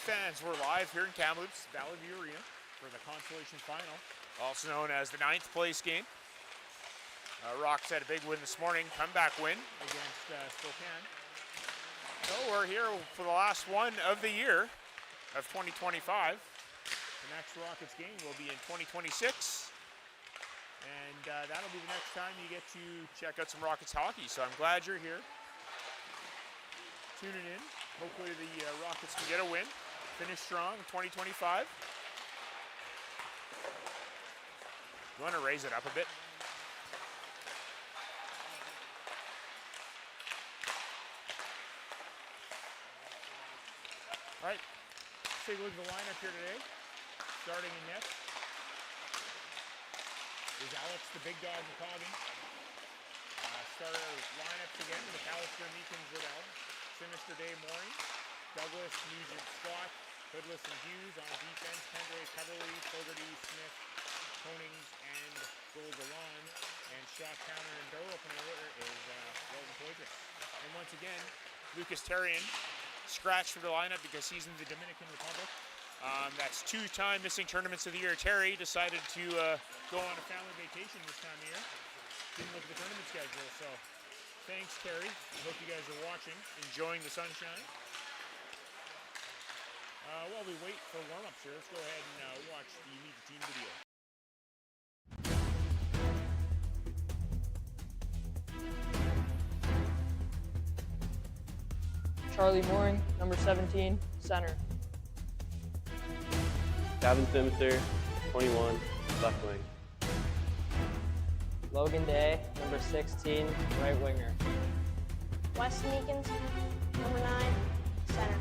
fans, we're live here in Kamloops, Valleyview Arena for the Consolation final, also known as the 9th place game. Rocks had a big win this morning, comeback win against Spokane. So we're here for the last one of the year of 2025. The next Rockets game will be in 2026. And that'll be the next time you get to check out some Rockets hockey. So I'm glad you're here, tuning in. Hopefully the Rockets can get a win, finish strong in 2025. You want to raise it up a bit? All right, let's take a look at the lineup here today. Starting in net is Alex, the big dog McCoggin. Starter lineups again with McAllister, Meekins, Riddell, Sinister Day, Mooring, Douglas, Nugent, Scott, Hoodless, and Hughes on defense. Pendray, Coverly, Fogarty, Smith, Konings, and Gold-Delon. And shot counter and door opener is Walton Poitras. And once again, Lucas Terrian scratched for the lineup because he's in the Dominican Republic. That's two-time missing tournaments of the year. Terry decided to go on a family vacation this time of year. Didn't look at the tournament schedule, so thanks, Terry. I hope you guys are watching, enjoying the sunshine. While we wait for warm-ups here, let's go ahead and watch the Meet the Team video. Charlie Mooring, number 17, center. Gavin Simster, 21, left wing. Logan Day, number 16, right winger. Wes Meekins, number 9, center.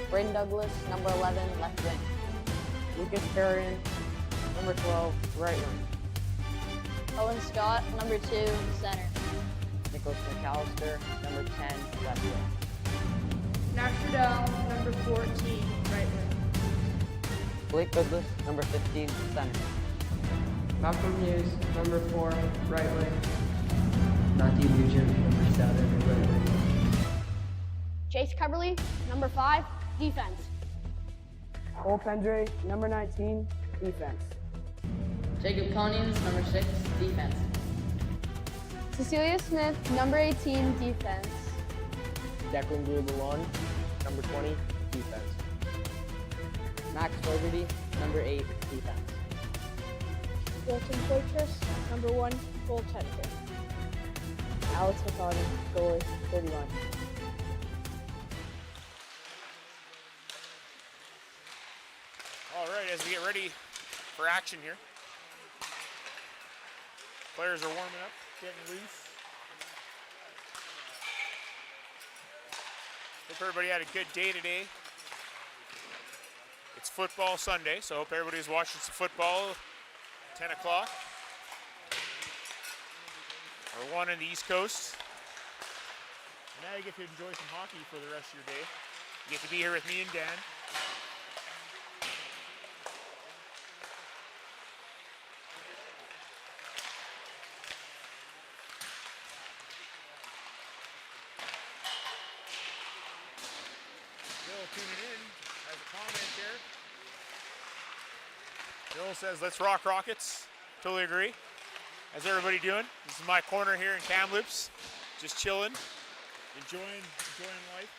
Braden Douglas, number 11, left wing. Lucas Carrion, number 12, right wing. Owen Scott, number 2, center. Nicholas McAllister, number 10, left wing. Max Riddell, number 14, right wing. Blake Goodless, number 15, center. Malcolm Hughes, number 4, right wing. Matthew Nugent, number 7, right wing. Chase Coverly, number 5, defense. Cole Pendray, number 19, defense. Jacob Konings, number 6, defense. Cecilia Smith, number 18, defense. Declan Gould-Delon, number 20, defense. Max Fogarty, number 8, defense. Walton Poitras, number 1, goaltender. Alex McCoggin, goalie, 31. All right, as we get ready for action here. Players are warming up, getting loose. Hope everybody had a good day today. It's football Sunday, so I hope everybody's watching some football. 10 o'clock. Or 1 on the East Coast. And now you get to enjoy some hockey for the rest of your day. You get to be here with me and Dan. Bill tuning in has a comment there. Bill says, let's rock Rockets. Totally agree. How's everybody doing? This is my corner here in Kamloops. Just chilling, enjoying life.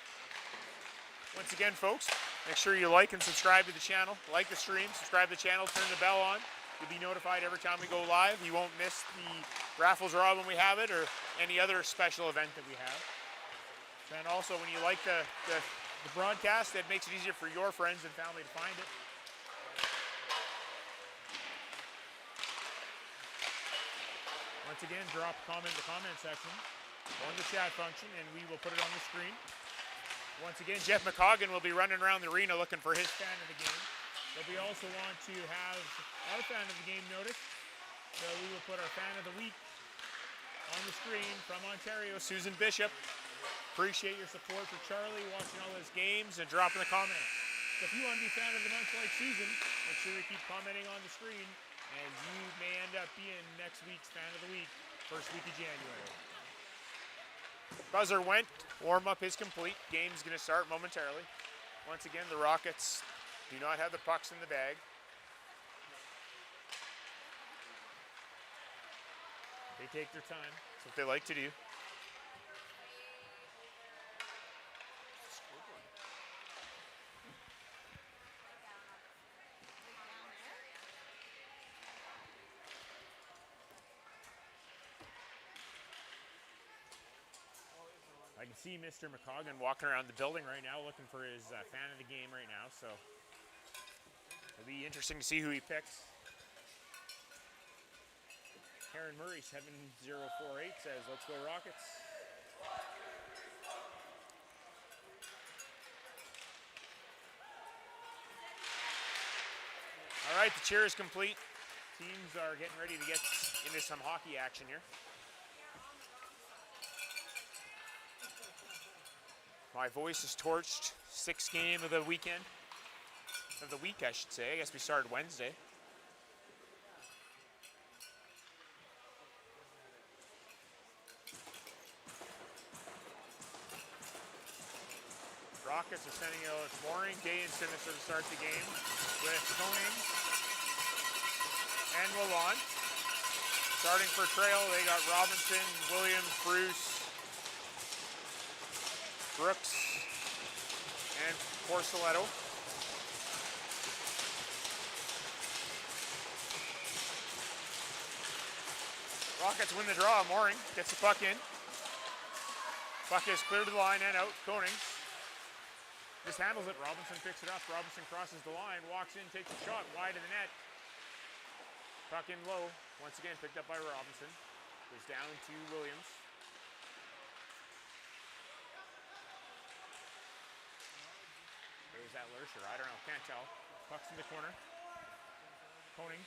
Once again, folks, make sure you like and subscribe to the channel. Like the stream, subscribe to the channel, turn the bell on. You'll be notified every time we go live. You won't miss the raffles draw when we have it or any other special event that we have. And also, when you like the broadcast, that makes it easier for your friends and family to find it. Once again, drop a comment in the comment section or in the chat function, and we will put it on the screen. Once again, Jeff McCoggin will be running around the arena looking for his fan of the game. But we also want to have our fan of the game noticed. So we will put our fan of the week on the screen from Ontario, Susan Bishop. Appreciate your support for Charlie, watching all his games, and dropping the comments. So if you want to be fan of the month like Susan, make sure you keep commenting on the screen. And you may end up being next week's fan of the week, first week of January. Buzzer went, warm-up is complete. Game's gonna start momentarily. Once again, the Rockets do not have the pucks in the bag. They take their time. That's what they like to do. I can see Mr. McCoggan walking around the building right now looking for his fan of the game right now, so it'll be interesting to see who he picks. Karen Murray 7048 says, let's go Rockets. All right, the cheer is complete. Teams are getting ready to get into some hockey action here. My voice is torched. Sixth game of the weekend. Of the week, I should say. I guess we started Wednesday. Rockets are sending out Mooring, Day, and Sinister to start the game with Koning and Lalonde. Starting for Trail, they got Robinson, Williams, Bruce, Brooks, and Porceletto. Rockets win the draw. Mooring gets the puck in. Puck is cleared to the line and out. Koning mishandles it. Robinson picks it up. Robinson crosses the line, walks in, takes a shot wide of the net. Puck in low. Once again picked up by Robinson. Goes down to Williams. Or is that Lurcher? I don't know. Can't tell. Puck's in the corner. Koning.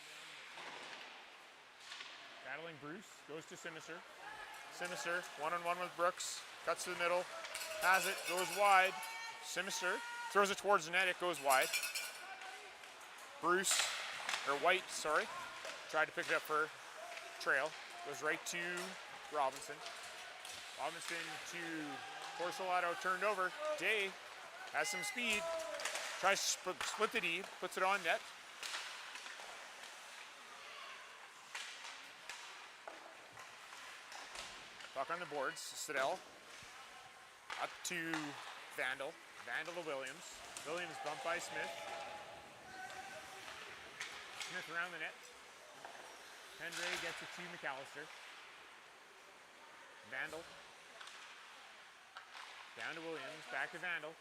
Battling Bruce. Goes to Simister. Simister, one-on-one with Brooks. Cuts to the middle. Has it. Goes wide. Simister throws it towards the net. It goes wide. Bruce, or White, sorry. Tried to pick it up for Trail. Goes right to Robinson. Robinson to Porceletto, turned over. Day has some speed. Tries to split the D. Puts it on net. Puck on the boards. Siddell up to Vandal. Vandal to Williams. Williams bumped by Smith. Smith around the net. Pendre gets it to McAllister. Vandal. Down to Williams. Back to Vandal.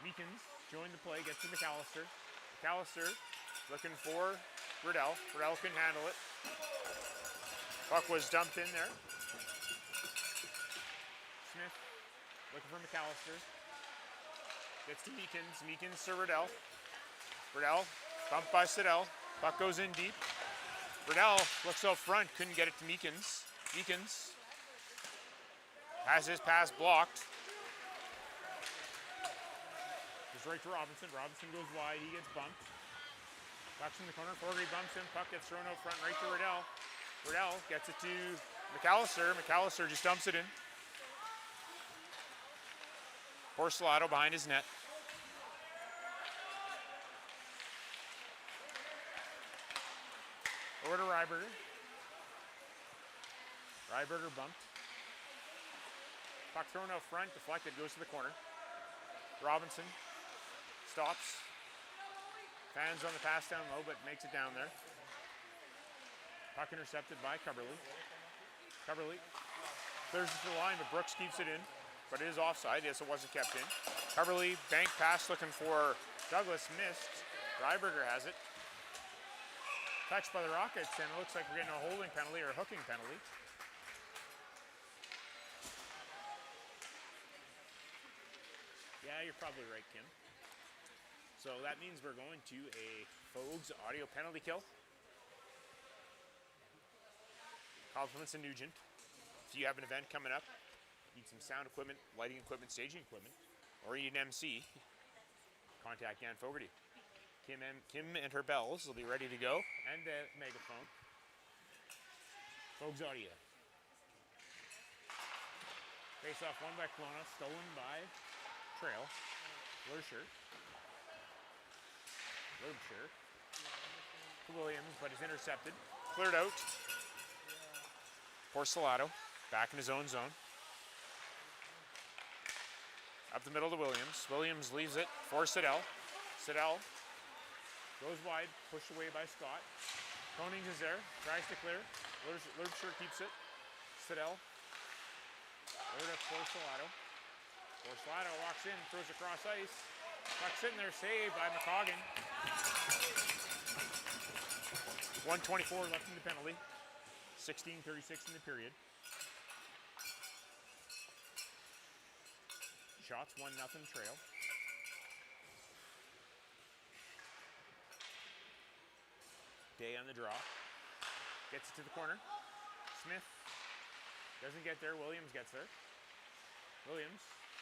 Meekins joined the play. Gets to McAllister. McAllister looking for Riddell. Riddell couldn't handle it. Puck was dumped in there. Smith looking for McAllister. Gets to Meekins. Meekins to Riddell. Riddell bumped by Siddell. Puck goes in deep. Riddell looks out front. Couldn't get it to Meekins. Meekins has his pass blocked. Goes right to Robinson. Robinson goes wide. He gets bumped. Puck's in the corner. Forgery bumps him. Puck gets thrown out front right to Riddell. Riddell gets it to McAllister. McAllister just dumps it in. Porceletto behind his net. Over to Ryberger. Ryberger bumped. Puck thrown out front, deflected, goes to the corner. Robinson stops. Fans on the pass down low, but makes it down there. Puck intercepted by Cubberly. Cubberly clears it to the line, but Brooks keeps it in. But it is offside. Yes, it wasn't kept in. Cubberly, bank pass looking for Douglas, missed. Ryberger has it. Touched by the Rockets, and it looks like we're getting a holding penalty or a hooking penalty. Yeah, you're probably right, Kim. So that means we're going to a Fogues audio penalty kill. Compliments of Nugent. If you have an event coming up, need some sound equipment, lighting equipment, staging equipment, or you need an MC, contact Ann Fogarty. Kim and her bells will be ready to go, and the megaphone. Fogues Audio. Face off won by Kelowna, stolen by Trail. Lurcher to Williams, but is intercepted. Cleared out. Porcelato back in his own zone. Up the middle to Williams. Williams leaves it for Siddell. Siddell goes wide, pushed away by Scott. Konings is there, tries to clear. Lurcher keeps it. Siddell. Over to Porcelato. Porcelato walks in, throws across ice. Puck sitting there, saved by McCoggan. 1:24 left in the penalty. 16:36 in the period. Shots 1-0 Trail. Day on the draw. Gets it to the corner. Smith doesn't get there. Williams gets there. Williams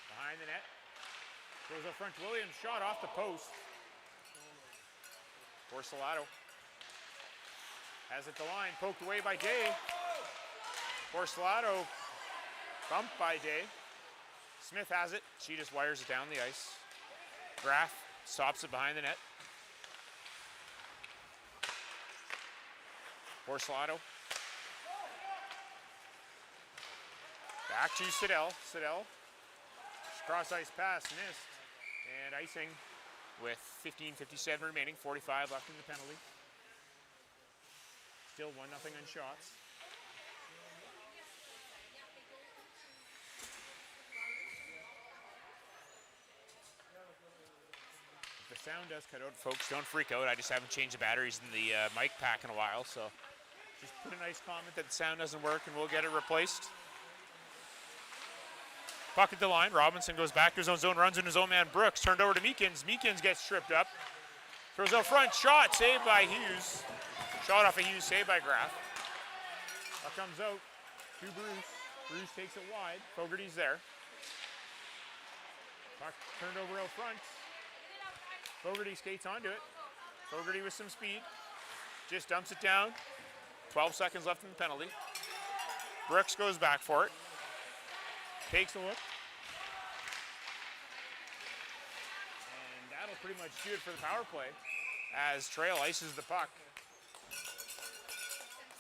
behind the net. Goes up front to Williams. Shot off the post. Porcelato has it the line. Poked away by Day. Porcelato bumped by Day. Smith has it. She just wires it down the ice. Graff stops it behind the net. Porcelato. Back to Siddell. Siddell. Cross ice pass missed. And icing with 15:57 remaining. 45 left in the penalty. Still 1-0 on shots. If the sound does cut out, folks, don't freak out. I just haven't changed the batteries in the mic pack in a while, so just put a nice comment that the sound doesn't work and we'll get it replaced. Puck at the line. Robinson goes back to his own zone, runs in his own man Brooks. Turned over to Meekins. Meekins gets tripped up. Throws out front. Shot saved by Hughes. Shot off of Hughes, saved by Graff. Puck comes out to Bruce. Bruce takes it wide. Fogarty's there. Puck turned over out front. Fogarty skates onto it. Fogarty with some speed. Just dumps it down. 12 seconds left in the penalty. Brooks goes back for it. Takes a look. And that'll pretty much do it for the power play as Trail ices the puck.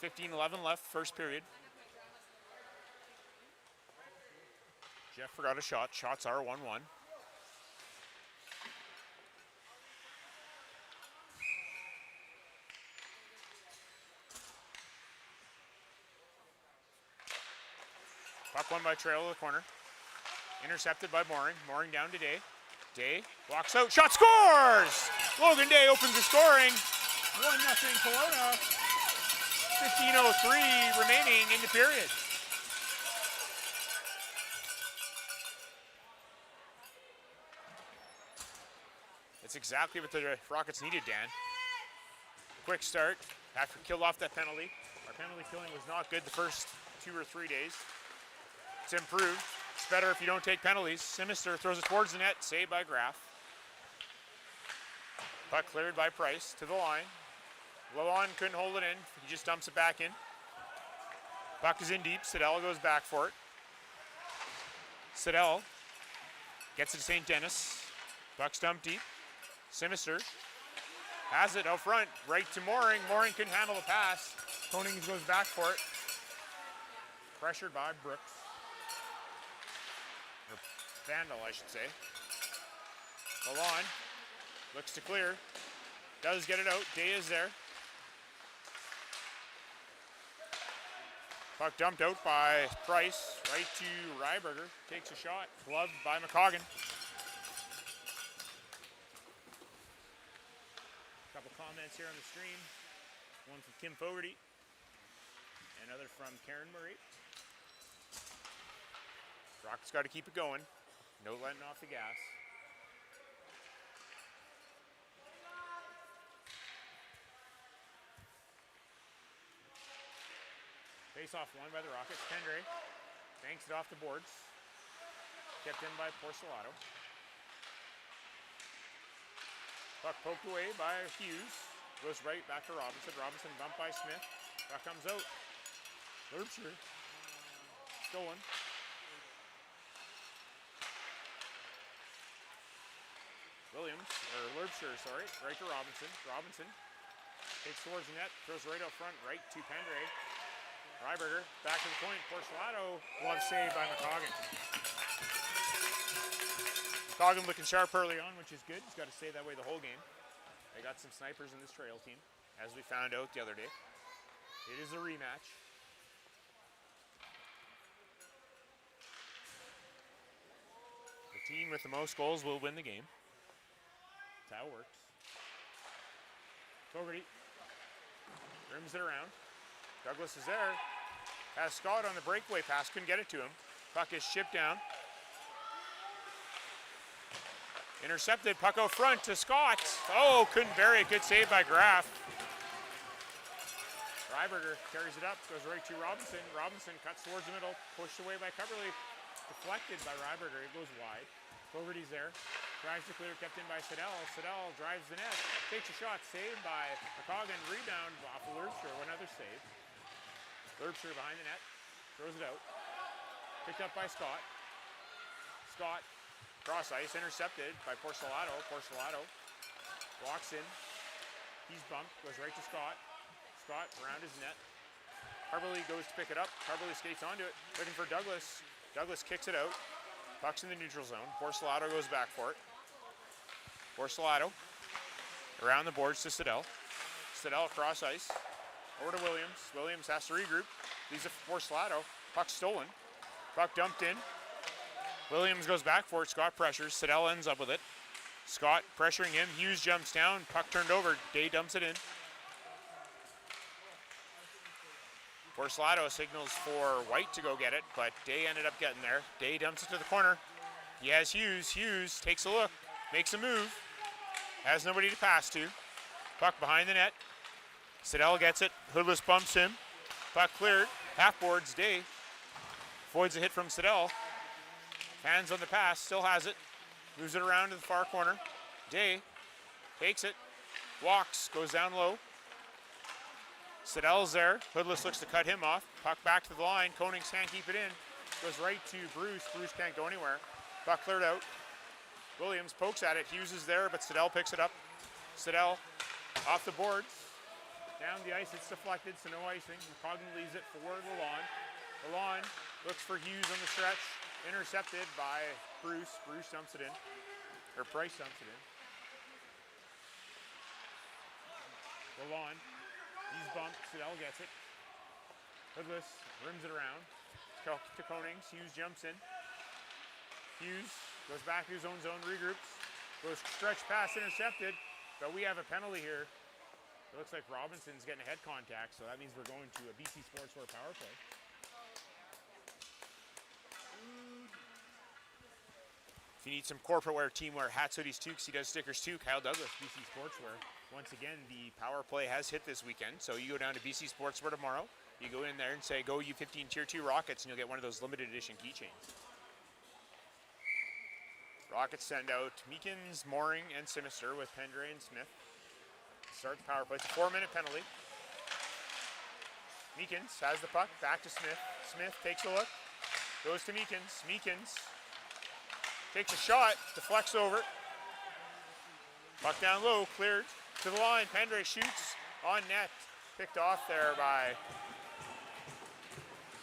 15:11 left, first period. Jeff forgot a shot. Shots are 1-1. Puck won by Trail to the corner. Intercepted by Mooring. Mooring down to Day. Day walks out. Shot scores! Logan Day opens the scoring. 1-0 Kelowna. 15:03 remaining in the period. That's exactly what the Rockets needed, Dan. Quick start after killed off that penalty. Our penalty killing was not good the first 2 or 3 days. It's improved. It's better if you don't take penalties. Sinister throws it towards the net, saved by Graff. Puck cleared by Price to the line. Lalonde couldn't hold it in. He just dumps it back in. Puck is in deep. Siddell goes back for it. Siddell gets it to St. Denis. Puck's dumped deep. Sinister has it out front, right to Mooring. Mooring couldn't handle the pass. Konings goes back for it. Pressured by Brooks. Or Vandal, I should say. Lalonde looks to clear. Does get it out. Day is there. Puck dumped out by Price. Right to Ryberger. Takes a shot. Gloved by McCoggan. Couple comments here on the stream. One from Kim Fogarty. Another from Karen Murray. Rockets got to keep it going. No letting off the gas. Face-off won by the Rockets. Tendre banks it off the boards. Kept in by Porcelato. Puck poked away by Hughes. Goes right back to Robinson. Robinson bumped by Smith. Puck comes out. Lurcher. Stolen. Williams, or Lerbster, sorry, right to Robinson. Robinson takes towards the net, throws right out front, right to Pendre. Ryberger, back to the point, Porcelato, glove save by McCoggan. McCoggan looking sharp early on, which is good. He's got to stay that way the whole game. They got some snipers in this trail team, as we found out the other day. It is a rematch. The team with the most goals will win the game. That's how it works. Fogarty rims it around. Douglas is there. Has Scott on the breakaway pass. Couldn't get it to him. Puck is shipped down. Intercepted. Puck out front to Scott. Oh, couldn't bury it. Good save by Graff. Ryberger carries it up. Goes right to Robinson. Robinson cuts towards the middle. Pushed away by Coverley. Deflected by Ryberger. It goes wide. Fogarty's there. Tries to clear, kept in by Siddell. Siddell drives the net. Takes a shot. Saved by McCoggan. Rebound off of Lerbster. Another save. Lerbster behind the net. Throws it out. Picked up by Scott. Scott. Cross ice. Intercepted by Porcelato. Porcelato walks in. He's bumped. Goes right to Scott. Scott around his net. Carberly goes to pick it up. Carberly skates onto it. Looking for Douglas. Douglas kicks it out. Puck's in the neutral zone. Porcelato goes back for it. Porcelato around the boards to Siddell. Siddell across ice. Over to Williams. Williams has to regroup. Leaves it for Porcelato. Puck stolen. Puck dumped in. Williams goes back for it. Scott pressures. Siddell ends up with it. Scott pressuring him. Hughes jumps down. Puck turned over. Day dumps it in. Porcelato signals for White to go get it, but Day ended up getting there. Day dumps it to the corner. He has Hughes. Hughes takes a look, makes a move, has nobody to pass to. Puck behind the net. Siddell gets it. Hoodless bumps him. Puck cleared. Half boards. Day avoids a hit from Siddell. Hands on the pass. Still has it. Moves it around to the far corner. Day takes it. Walks. Goes down low. Siddell's there. Hoodless looks to cut him off. Puck back to the line. Konings can't keep it in. Goes right to Bruce. Bruce can't go anywhere. Puck cleared out. Williams pokes at it. Hughes is there, but Siddell picks it up. Siddell off the boards. Down the ice. It's deflected, so no icing. McCoggan leaves it for Lalonde. Lalonde looks for Hughes on the stretch. Intercepted by Bruce. Bruce dumps it in. Or Price dumps it in. Lalonde. He's bumped. Siddell gets it. Hoodless rims it around to Konings. Hughes jumps in. Hughes goes back to his own zone, regroups. Goes stretch pass intercepted, but we have a penalty here. It looks like Robinson's getting a head contact, so that means we're going to a BC Sportswear power play. If you need some corporate wear, team wear, hats, hoodies, toques, he does stickers too. Kyle Douglas, BC Sportswear. Once again, the power play has hit this weekend, so you go down to BC Sportswear tomorrow. You go in there and say, go U15 Tier 2 Rockets, and you'll get one of those limited edition keychains. Rockets send out Meekins, Mooring, and Sinister with Pendre and Smith. Start the power play. It's a 4-minute penalty. Meekins has the puck, back to Smith. Smith takes a look, goes to Meekins. Meekins takes a shot, deflects over. Puck down low, cleared to the line. Pendre shoots on net. Picked off there by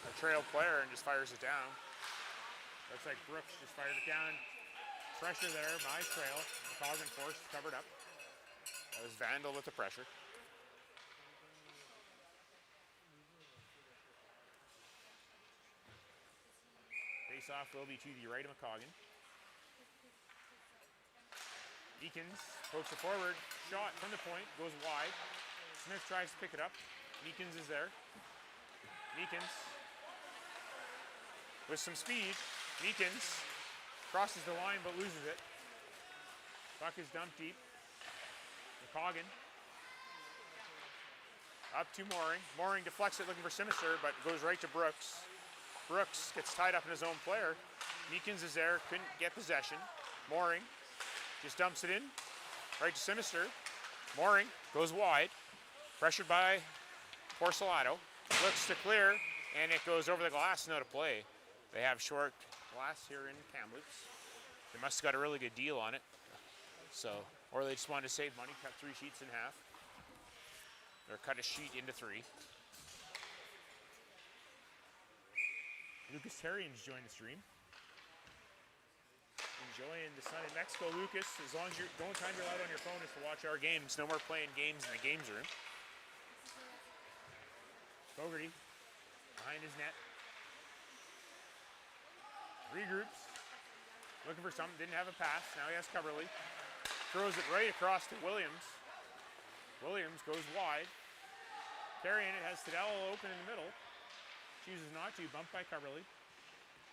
a trail player and just fires it down. Looks like Brooks just fired it down. Pressure there by Trail. McCoggan forced, covered up. That was Vandal with the pressure. Face-off will be to the right of McCoggan. Meekins pokes it forward. Shot from the point, goes wide. Smith tries to pick it up. Meekins is there. Meekins with some speed. Meekins crosses the line but loses it. Puck is dumped deep. McCoggan up to Mooring. Mooring deflects it looking for Sinister, but goes right to Brooks. Brooks gets tied up in his own player. Meekins is there, couldn't get possession. Mooring just dumps it in, right to Sinister. Mooring goes wide, pressured by Porcelato. Looks to clear, and it goes over the glass, no to play. They have short glass here in Kamloops. They must have got a really good deal on it. So, or they just wanted to save money, cut 3 sheets in half. Or cut a sheet into 3. Lucas Terrians joined the stream. Enjoying the sun in Mexico, Lucas. As long as the only time you're allowed on your phone is to watch our games. No more playing games in the games room. Fogarty behind his net. Regroups. Looking for something. Didn't have a pass. Now he has Coverly. Throws it right across to Williams. Williams goes wide. Carrying it has Stadell open in the middle. Chooses not to. Bumped by Coverly.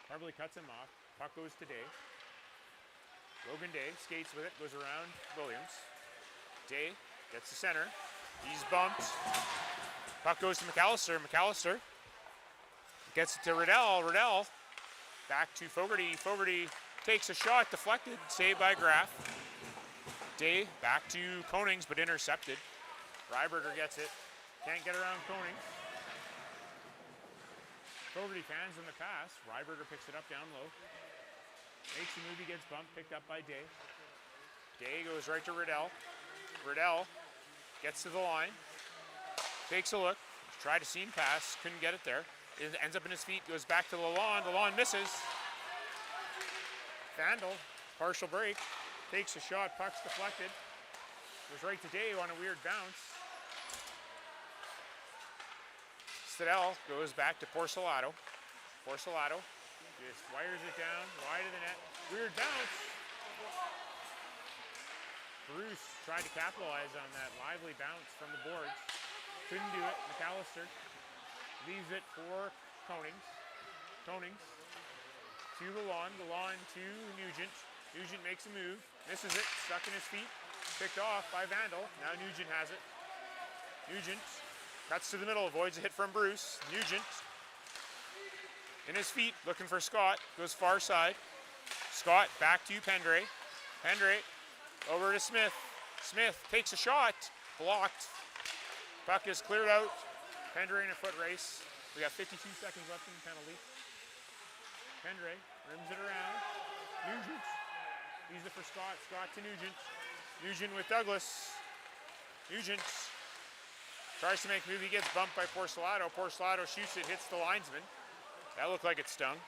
Coverly cuts him off. Puck goes to Day. Logan Day skates with it. Goes around Williams. Day gets to center. He's bumped. Puck goes to McAllister. McAllister gets it to Riddell. Riddell back to Fogarty. Fogarty takes a shot. Deflected. Saved by Graff. Day back to Konings, but intercepted. Ryberger gets it. Can't get around Konings. Fogarty fans in the pass. Ryberger picks it up down low. Makes a move, he gets bumped, picked up by Day. Day goes right to Riddell. Riddell gets to the line. Takes a look. Tried a seam pass, couldn't get it there. It ends up in his feet, goes back to Lalonde. Lalonde misses. Vandal, partial break. Takes a shot, puck's deflected. Goes right to Day on a weird bounce. Stadell goes back to Porcelato. Porcelato just wires it down, wide of the net. Weird bounce. Bruce tried to capitalize on that lively bounce from the boards. Couldn't do it. McAllister leaves it for Konings. Konings to Lalonde. Lalonde to Nugent. Nugent makes a move. Misses it. Stuck in his feet. Picked off by Vandal. Now Nugent has it. Nugent cuts to the middle. Avoids a hit from Bruce. Nugent in his feet. Looking for Scott. Goes far side. Scott back to Pendre. Pendre over to Smith. Smith takes a shot. Blocked. Puck is cleared out. Pendre in a foot race. We got 52 seconds left in the penalty. Pendre rims it around. Nugent. He's it for Scott. Scott to Nugent. Nugent with Douglas. Nugent tries to make a move. He gets bumped by Porcelato. Porcelato shoots it, hits the linesman. That looked like it stung.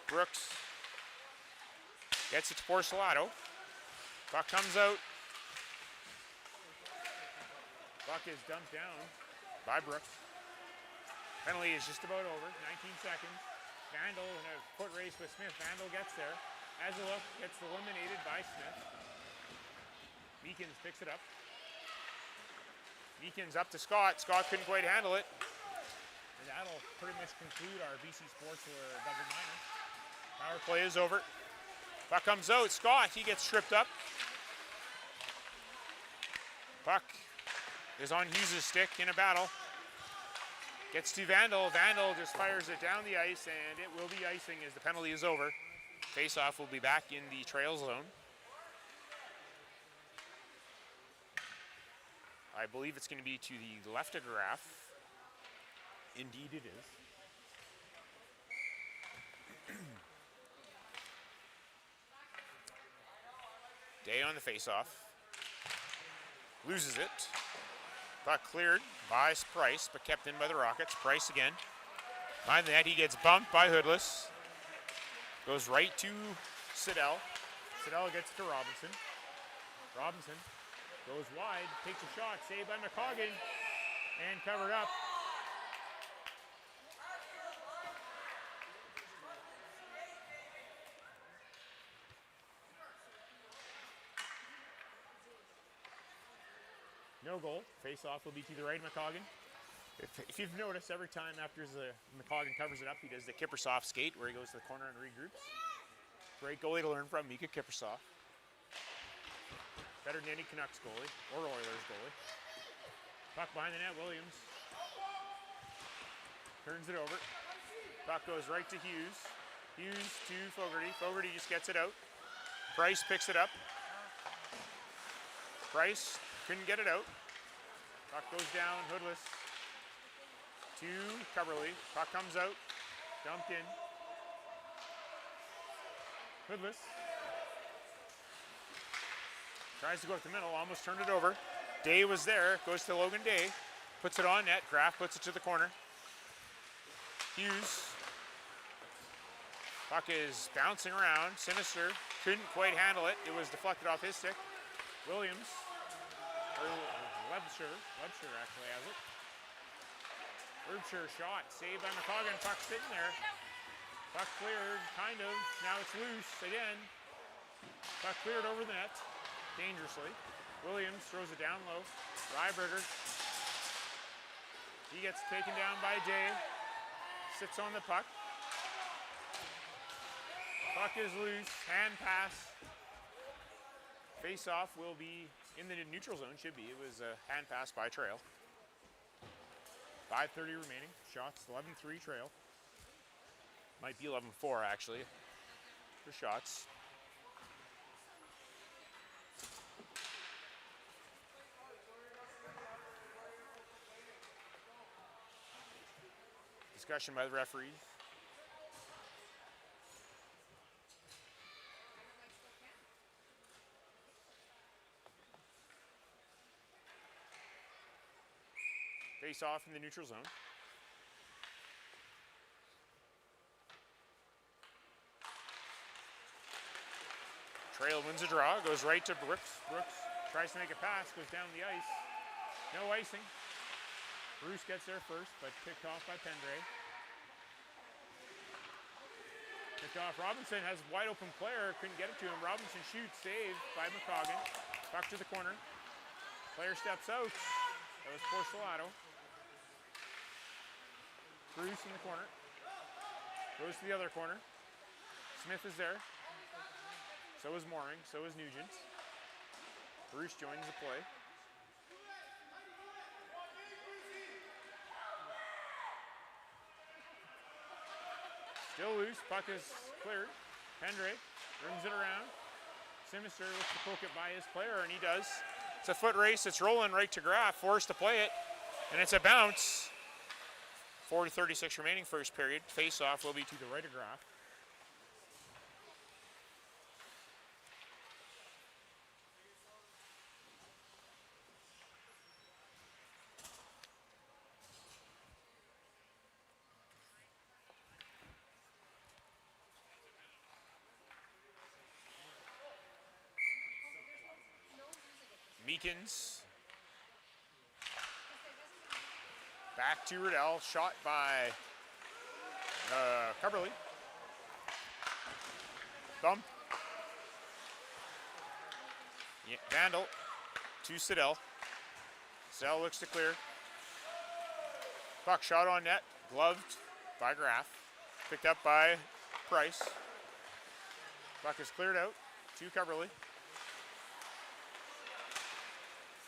Brooks gets it to Porcelato. Puck comes out. Puck is dumped down by Brooks. Penalty is just about over. 19 seconds. Vandal in a foot race with Smith. Vandal gets there. Has a look. Gets eliminated by Smith. Meekins picks it up. Meekins up to Scott. Scott couldn't quite handle it. And that'll pretty much conclude our BC Sports double minor. Power play is over. Puck comes out. Scott, he gets tripped up. Puck is on Hughes' stick in a battle. Gets to Vandal. Vandal just fires it down the ice, and it will be icing as the penalty is over. Face-off will be back in the trail zone. I believe it's going to be to the left of Graff. Indeed it is. Day on the face-off. Loses it. Puck cleared by Price, but kept in by the Rockets. Price again. Behind the net, he gets bumped by Hoodless. Goes right to Siddell. Siddell gets to Robinson. Robinson goes wide, takes a shot, saved by McCoggan, and covered up. No goal. Face-off will be to the right of McCoggan. If you've noticed, every time after McCoggan covers it up, he does the Kippersoft skate where he goes to the corner and regroups. Great goalie to learn from, Mika Kippersoft. Better than any Canucks goalie or Oilers goalie. Puck behind the net, Williams. Turns it over. Puck goes right to Hughes. Hughes to Fogarty. Fogarty just gets it out. Price picks it up. Price couldn't get it out. Puck goes down, Hoodless to Coverly. Puck comes out, dumped in. Hoodless Tries to go up the middle, almost turned it over. Day was there, goes to Logan Day. Puts it on net, Graff puts it to the corner. Hughes. Puck is bouncing around. Sinister couldn't quite handle it. It was deflected off his stick. Williams, or Lebsher actually has it. Lebsher shot, saved by McCoggan. Puck sitting there. Puck cleared, kind of. Now it's loose again. Puck cleared over the net, dangerously. Williams throws it down low. Ryberger. He gets taken down by Day. Sits on the puck. Puck is loose. Hand pass. Face-off will be in the neutral zone. Should be. It was a hand pass by Trail. 5:30 remaining. Shots 11-3 Trail. Might be 11-4 actually for shots. Discussion by the referees. Face off in the neutral zone. Trail wins a draw, goes right to Brooks. Brooks tries to make a pass, goes down the ice. No icing. Bruce gets there first, but picked off by Pendre. Picked off. Robinson has a wide open player, couldn't get it to him. Robinson shoots, saved by McCoggan. Back to the corner. Player steps out. That was Porcelato. Bruce in the corner. Goes to the other corner. Smith is there. So is Mooring. So is Nugent. Bruce joins the play. Still loose. Puck is cleared. Pendre brings it around. Sinister looks to poke it by his player, and he does. It's a foot race. It's rolling right to Graff. Forced to play it. And it's a bounce. 4:36 remaining first period. Face-off will be to the right of Graff. Meekins. Back to Riddell. Shot by Coverley. Thump. Yeah, Vandal to Siddell. Siddell looks to clear. Puck shot on net. Gloved by Graff. Picked up by Price. Puck is cleared out to Coverley.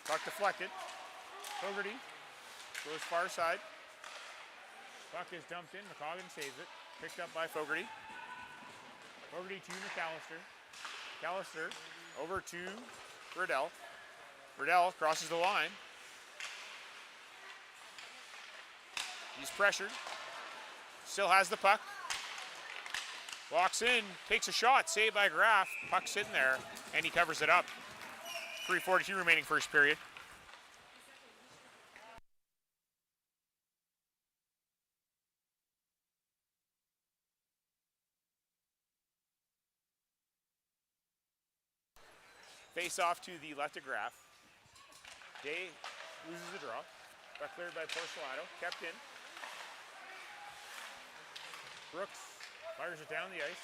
Puck deflected. Fogarty goes far side. Puck is dumped in. McCoggan saves it. Picked up by Fogarty. Fogarty to McAllister. McAllister over to Riddell. Riddell crosses the line. He's pressured. Still has the puck. Walks in. Takes a shot. Saved by Graff. Puck sitting there. And he covers it up. 3:42 remaining first period. Face off to the left of Graff. Day loses the draw. Got cleared by Porcelato. Kept in. Brooks fires it down the ice.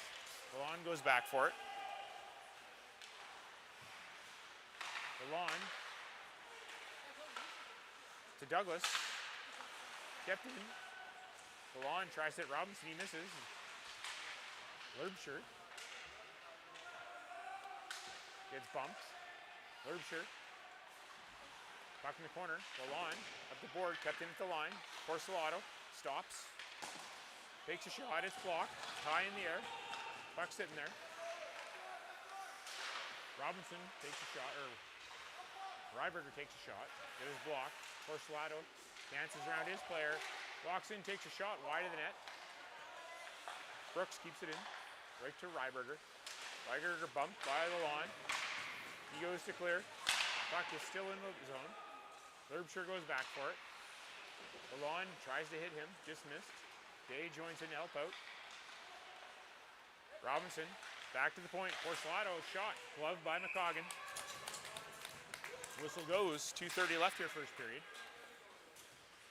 Milan goes back for it. Milan to Douglas. Kept in. Milan tries to hit Robinson. He misses. Lerbshirt gets bumped. Lerbshirt. Puck in the corner. Milan up the board. Kept in at the line. Porcelato stops. Takes a shot. It's blocked. High in the air. Puck sitting there. Robinson takes a shot. Ryberger takes a shot. It was blocked. Porcelato dances around his player. Walks in, takes a shot wide of the net. Brooks keeps it in. Right to Ryberger. Ryberger bumped by the line. He goes to clear. Puck is still in the zone. Lerbscher goes back for it. Lalonde tries to hit him, just missed. Day joins in to help out. Robinson back to the point. Porcelato shot, gloved by McCoggan. Whistle goes. 2:30 left here, first period.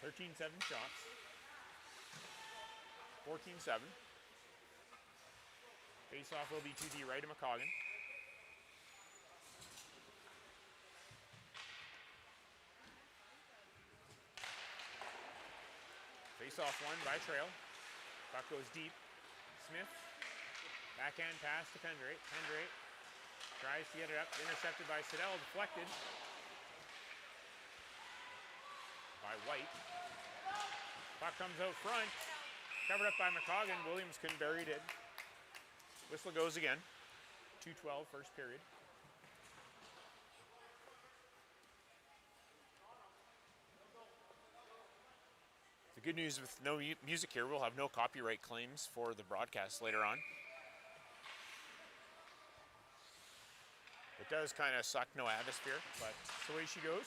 13-7 shots. 14-7. Face-off will be to the right of McCoggan. Face-off won by Trail. Puck goes deep. Smith. Backhand pass to Pendrate. Pendrate tries to get it up. Intercepted by Siddell. Deflected by White. Puck comes out front. Covered up by McCoggan. Williams couldn't bury it in. Whistle goes again. 2:12 first period. The good news with no music here, we'll have no copyright claims for the broadcast later on. It does kind of suck, no atmosphere, but that's the way she goes.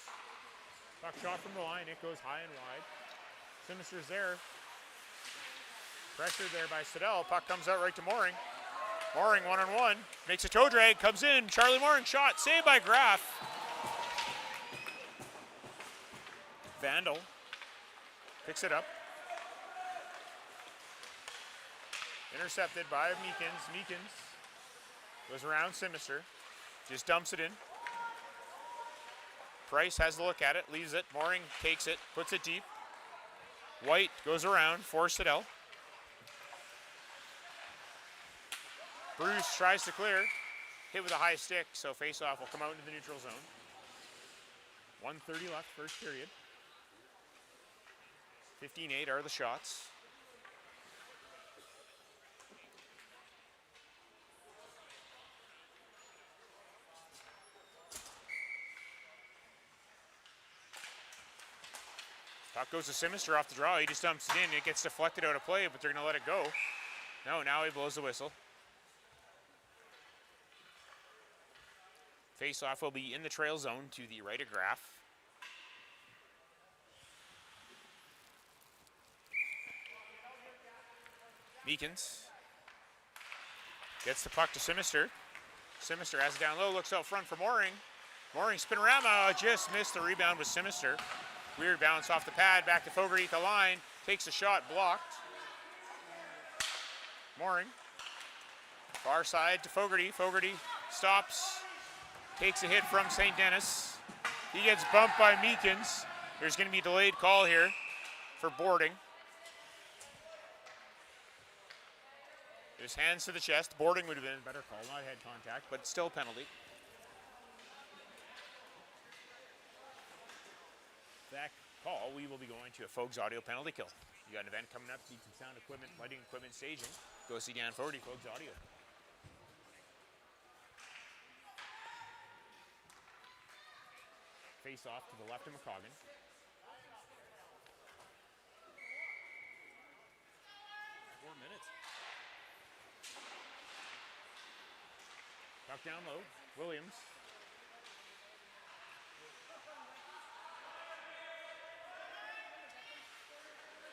Puck shot from the line, it goes high and wide. Sinister's there. Pressured there by Siddell. Puck comes out right to Mooring. Mooring one-on-one, makes a toe drag, comes in. Charlie Mooring shot, saved by Graff. Vandal picks it up. Intercepted by Meekins. Meekins goes around Simister. Just dumps it in. Price has a look at it, leaves it. Mooring takes it, puts it deep. White goes around for Siddell. Bruce tries to clear. Hit with a high stick, so face-off will come out into the neutral zone. 1:30 left, first period. 15-8 are the shots. Puck goes to Simister off the draw. He just dumps it in. It gets deflected out of play, but they're going to let it go. No, now he blows the whistle. Face-off will be in the trail zone to the right of Graff. Meekins gets the puck to Simister. Simister has it down low, looks out front for Mooring. Mooring spinorama, just missed the rebound with Simister. Weird bounce off the pad, back to Fogarty at the line. Takes a shot, blocked. Mooring. Far side to Fogarty. Fogarty stops. Takes a hit from St. Denis. He gets bumped by Meekins. There's going to be a delayed call here for boarding. His hands to the chest. Boarding would have been a better call, not head contact, but still penalty. That call, we will be going to a Fogues audio penalty kill. You got an event coming up, need some sound equipment, lighting equipment, staging. Go see Dan Fogarty, Fogues audio. Face off to the left of McCoggan. Puck down low. Williams.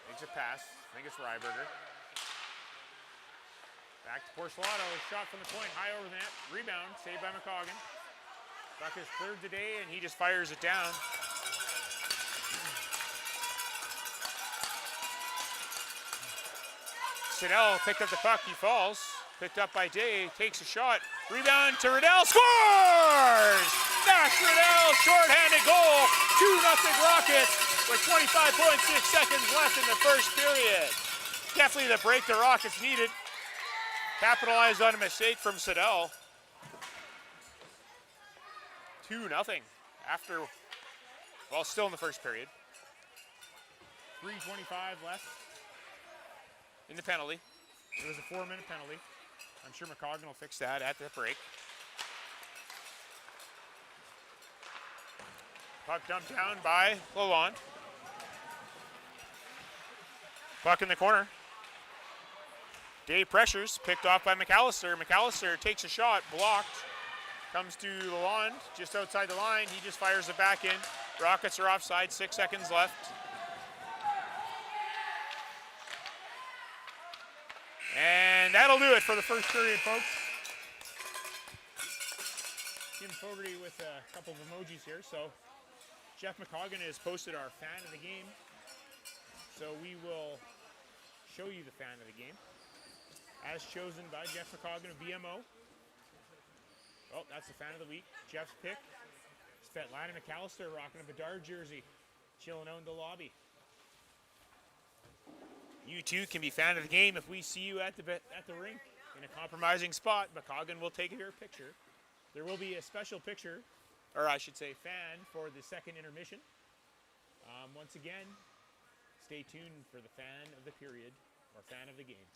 Makes a pass. I think it's Ryberger. Back to Porcelato. Shot from the point. High over the net. Rebound. Saved by McCoggan. Puck is cleared today, and he just fires it down. Siddell picked up the puck. He falls. Picked up by Day. Takes a shot. Rebound to Riddell. Scores! Max Riddell. Shorthanded goal. 2-0 Rockets with 25.6 seconds left in the first period. Definitely the break the Rockets needed. Capitalized on a mistake from Siddell. 2-0 after, well, still in the first period. 3:25 left in the penalty. It was a 4-minute penalty. I'm sure McCoggan will fix that at the break. Puck dumped down by Lalonde. Puck in the corner. Day pressures, picked off by McAllister. McAllister takes a shot, blocked. Comes to Lalonde, just outside the line. He just fires it back in. Rockets are offside, 6 seconds left. And that'll do it for the first period, folks. Jim Fogarty with a couple of emojis here. So Jeff McCoggan has posted our fan of the game. So we will show you the fan of the game, as chosen by Jeff McCoggan of BMO. Oh, that's the fan of the week. Jeff's pick. Svetlana McAllister rocking a Bedard jersey, chilling out in the lobby. You too can be fan of the game if we see you at the rink in a compromising spot. McCoggan will take your picture. There will be a special picture, or I should say fan, for the second intermission. Once again, stay tuned for the fan of the period, or fan of the game.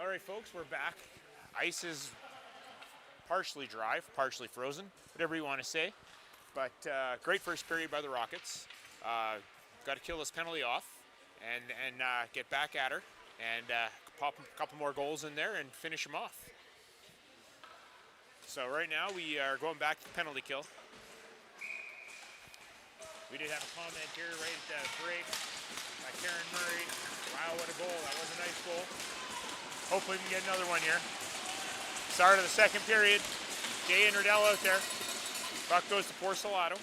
All right, folks, we're back. Ice is partially dry, partially frozen, whatever you want to say. But great first period by the Rockets. Got to kill this penalty off and get back at her and pop a couple more goals in there and finish them off. So right now we are going back to the penalty kill. We did have a comment here right at the break by Karen Murray. Wow, what a goal. That was a nice goal. Hopefully we can get another one here. Start of the second period. Jay and Riddell out there. Puck goes to Porcelato.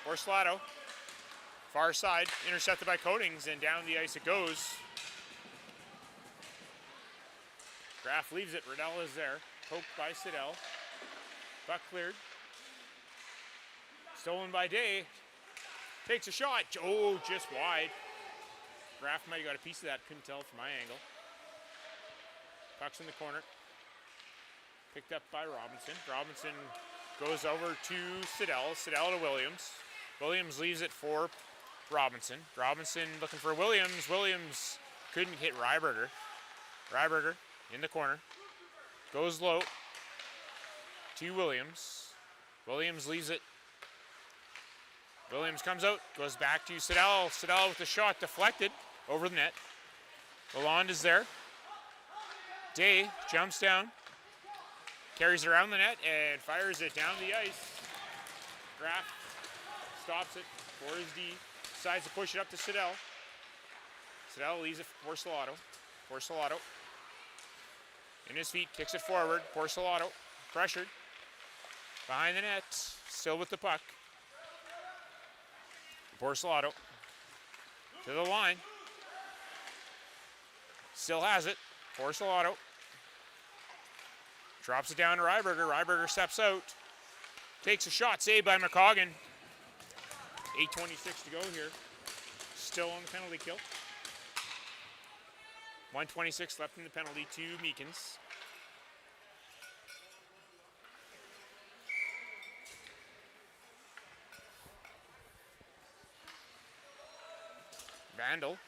Porcelato. Far side. Intercepted by Coatings, and down the ice it goes. Graff leaves it. Riddell is there. Poked by Siddell. Puck cleared. Stolen by Day. Takes a shot. Oh, just wide. Graff might have got a piece of that. Couldn't tell from my angle. Puck's in the corner. Picked up by Robinson. Robinson goes over to Siddell. Siddell to Williams. Williams leaves it for Robinson. Robinson looking for Williams. Williams couldn't hit Ryberger. Ryberger in the corner. Goes low to Williams. Williams leaves it. Williams comes out, goes back to Siddell. Siddell with the shot deflected over the net. Lalonde is there. Day jumps down, carries around the net, and fires it down the ice. Graff stops it for his D. Decides to push it up to Siddell. Siddell leaves it for Porcelato. Porcelato in his feet, kicks it forward. Porcelato pressured. Behind the net, still with the puck. Porcelato to the line. Still has it. Porcelato drops it down to Ryberger. Ryberger steps out. Takes a shot. Saved by McCoggan. 8:26 to go here. Still on the penalty kill. 1:26 left in the penalty to Meekins. Vandal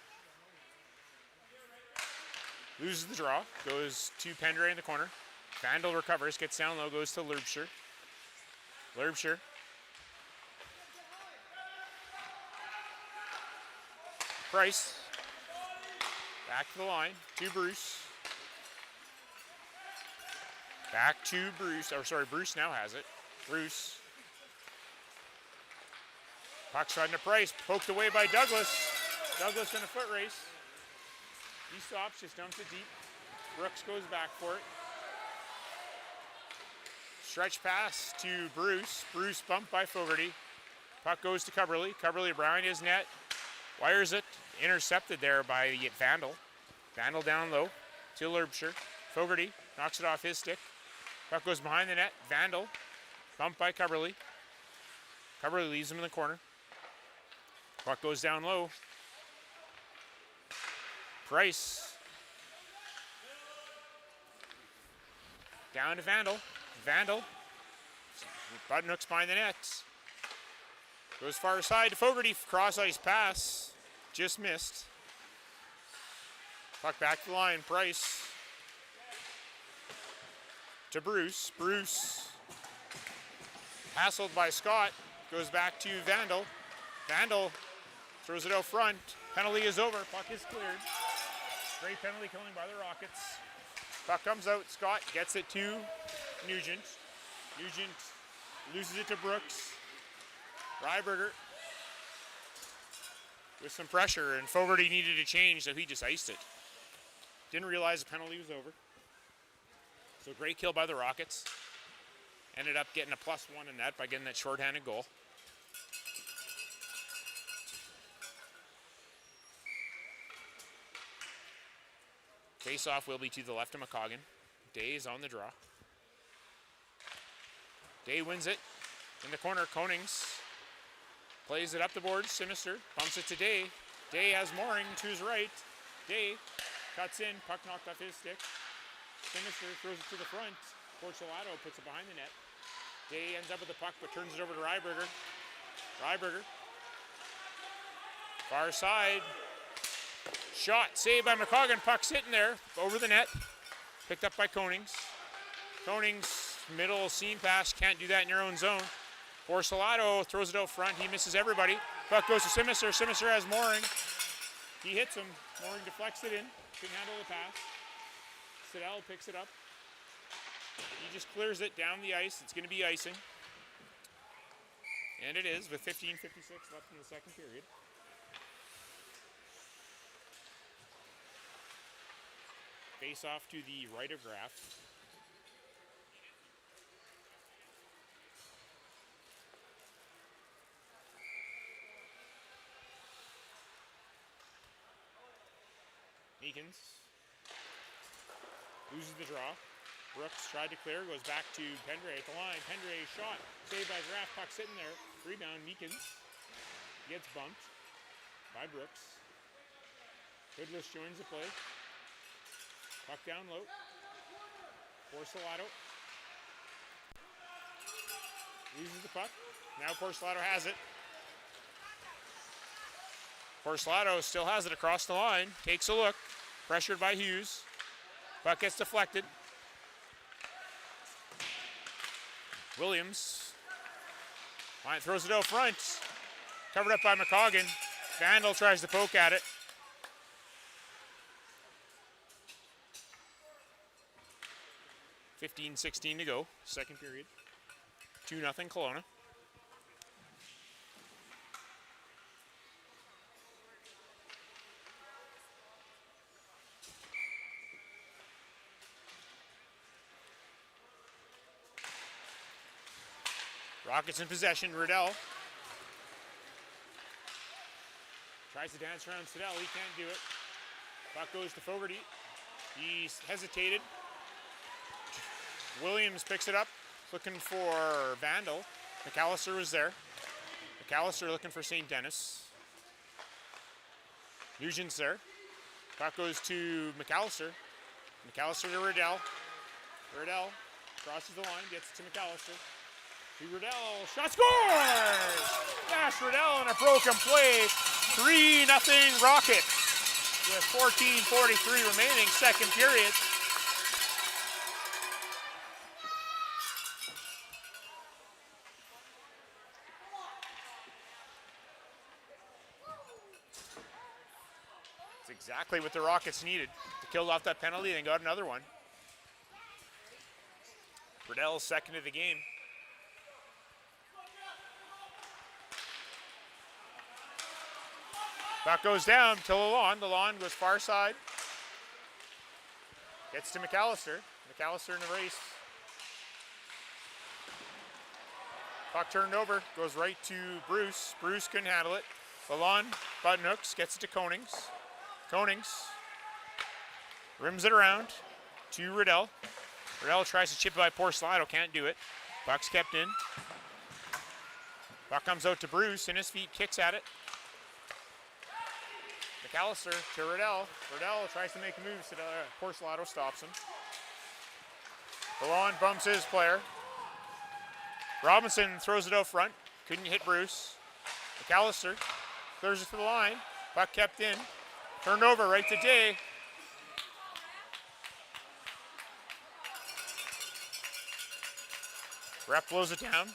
loses the draw, goes to Pendray in the corner. Vandal recovers, gets down low, goes to Lerbscher. Lerbscher. Price. Back to the line, to Bruce. Back to Bruce, Bruce now has it. Bruce. Puck's trying to Price, poked away by Douglas. Douglas in a foot race. He stops, just dumps it deep. Brooks goes back for it. Stretch pass to Bruce. Bruce bumped by Fogarty. Puck goes to Coverly. Coverly behind his net. Wires it. Intercepted there by Vandal. Vandal down low to Lerbscher. Fogarty knocks it off his stick. Puck goes behind the net. Vandal bumped by Coverly. Coverly leaves him in the corner. Puck goes down low. Price. Down to Vandal. Vandal. Button hooks behind the net. Goes far side to Fogarty. Cross ice pass. Just missed. Puck back to the line. Price. To Bruce. Bruce. Hassled by Scott. Goes back to Vandal. Vandal throws it out front. Penalty is over. Puck is cleared. Great penalty killing by the Rockets. Puck comes out. Scott gets it to Nugent. Nugent loses it to Brooks. Ryberger with some pressure, and Fogarty needed a change, so he just iced it. Didn't realize the penalty was over. So great kill by the Rockets. Ended up getting a +1 in that by getting that shorthanded goal. Face-off will be to the left of McCoggan. Day is on the draw. Day wins it. In the corner, Konings plays it up the board. Sinister bumps it to Day. Day has Mooring to his right. Day cuts in. Puck knocked off his stick. Sinister throws it to the front. Porcelato puts it behind the net. Day ends up with the puck but turns it over to Ryberger. Ryberger. Far side. Shot, saved by McCoggan. Puck sitting there, over the net. Picked up by Konings. Konings, middle seam pass, can't do that in your own zone. Porcelato throws it out front, he misses everybody. Puck goes to Simister, Simister has Mooring. He hits him, Mooring deflects it in, can handle the pass. Siddell picks it up. He just clears it down the ice, it's gonna be icing. And it is, with 15:56 left in the second period. Face off to the right of Graf. Meekins loses the draw. Brooks tried to clear, goes back to Pendre at the line. Pendre shot, saved by Graf, puck sitting there. Rebound, Meekins gets bumped by Brooks. Hoodless joins the play. Puck down low. Porcelato loses the puck. Now Porcelato has it. Porcelato still has it across the line. Takes a look. Pressured by Hughes. Puck gets deflected. Williams throws it out front. Covered up by McCoggan. Vandal tries to poke at it. (15:16 to go, second period. 2-0 Kelowna. Rockets in possession, Riddell. Tries to dance around Siddell, he can't do it. Puck goes to Fogarty. He's hesitated. Williams picks it up, looking for Vandal. McAllister was there. McAllister looking for St. Denis. Nugent's there. Puck goes to McAllister. McAllister to Riddell. Riddell crosses the line, gets it to McAllister. To Riddell, shot scores! Nash Riddell in a broken play. 3-0 Rockets with 14:43 remaining, second period. It's exactly what the Rockets needed to kill off that penalty and got another one. Riddell's second of the game. Puck goes down to Lalonde. Lalonde goes far side. Gets to McAllister. McAllister in the race. Puck turned over. Goes right to Bruce. Bruce couldn't handle it. Lalonde button hooks. Gets it to Konings. Konings rims it around to Riddell. Riddell tries to chip it by Porcelato. Can't do it. Puck's kept in. Puck comes out to Bruce. In his feet. Kicks at it. McAllister to Riddell. Riddell tries to make a move. Porcelato stops him. Lalonde bumps his player. Robinson throws it out front. Couldn't hit Bruce. McAllister clears it to the line. Puck kept in. Turned over right to Day. Ref blows it down.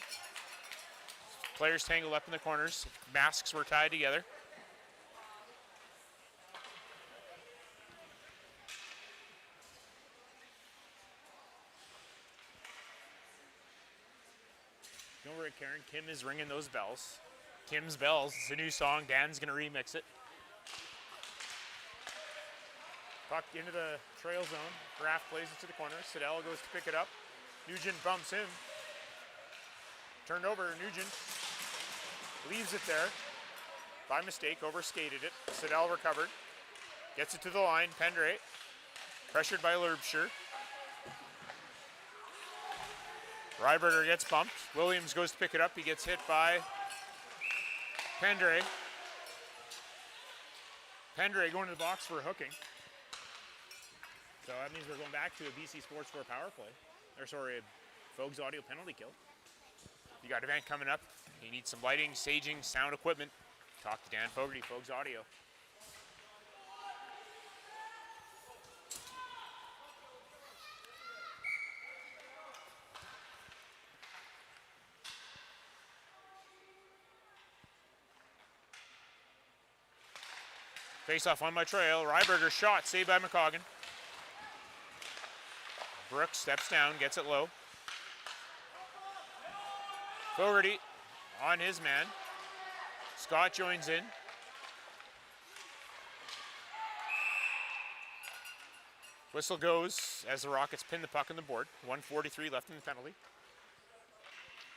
Players tangled up in the corners. Masks were tied together. Don't worry, Karen. Kim is ringing those bells. Kim's Bells. It's a new song. Dan's going to remix it. Puck into the trail zone. Graf plays it to the corner. Siddell goes to pick it up. Nugent bumps him. Turned over. Nugent leaves it there. By mistake, overskated it. Siddell recovered. Gets it to the line. Pendre. Pressured by Lurbscher. Ryberger gets bumped. Williams goes to pick it up. He gets hit by Pendre. Pendre going to the box for a hooking. So that means we're going back to a BC Sports 4 power play. Or sorry, a Fogues Audio penalty kill. You got an event coming up. You need some lighting, staging, sound equipment. Talk to Dan Fogarty, Fogues Audio. Face-off won by Trail. Ryberger's shot saved by McCoggan. Brooks steps down, gets it low. Fogarty on his man. Scott joins in. Whistle goes as the Rockets pin the puck on the board. 1:43 left in the penalty.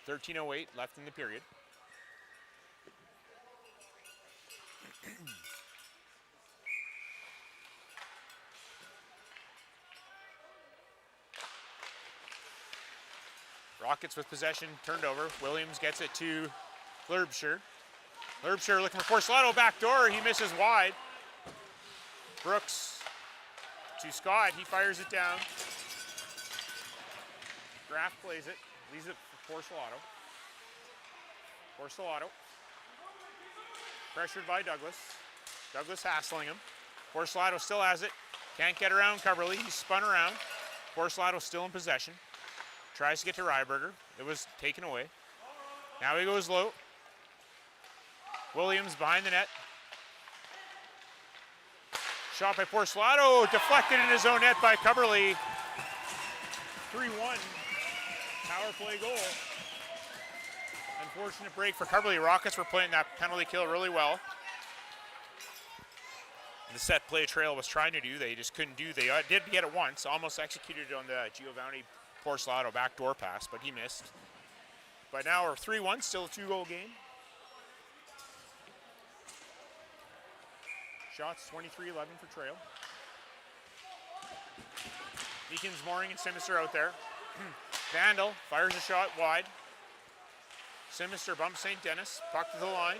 13:08 left in the period. Rockets with possession, turned over. Williams gets it to Lerbscher. Lerbscher looking for Porcelado, back door. He misses wide. Brooks to Scott. He fires it down. Graff plays it. Leaves it for Porcelado. Porcelado. Pressured by Douglas. Douglas hassling him. Porcelado still has it. Can't get around Coverley. He's spun around. Porcelado still in possession. Tries to get to Ryberger. It was taken away. Now he goes low. Williams behind the net. Shot by Porcelado. Deflected in his own net by Coverley. 3-1. Power play goal. Unfortunate break for Coverley. Rockets were playing that penalty kill really well. The set play Trail was trying to do, they just couldn't do. They did get it once, almost executed on the Giovanni Porcelado backdoor pass, but he missed. But now we're 3-1, still a 2-goal game. Shots 23-11 for Trail. Meekins, Mooring, and Simister out there. Vandal fires a shot wide. Simister bumps St. Denis, puck to the line.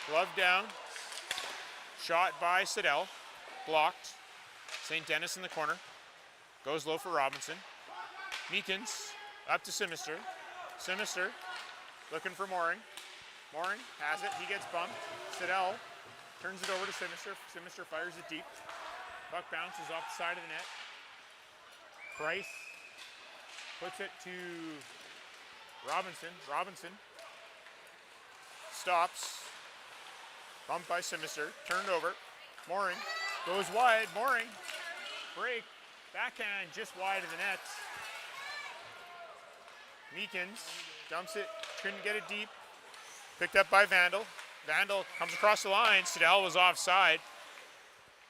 Glove down. Shot by Siddell, blocked. St. Denis in the corner. Goes low for Robinson. Meekins up to Simister. Simister looking for Mooring. Mooring has it, he gets bumped. Siddell turns it over to Simister. Simister fires it deep. Puck bounces off the side of the net. Price puts it to Robinson. Robinson stops. Bumped by Simister. Turned over. Mooring goes wide. Mooring. Break. Backhand just wide of the net. Meekins dumps it. Couldn't get it deep. Picked up by Vandal. Vandal comes across the line. Siddell was offside.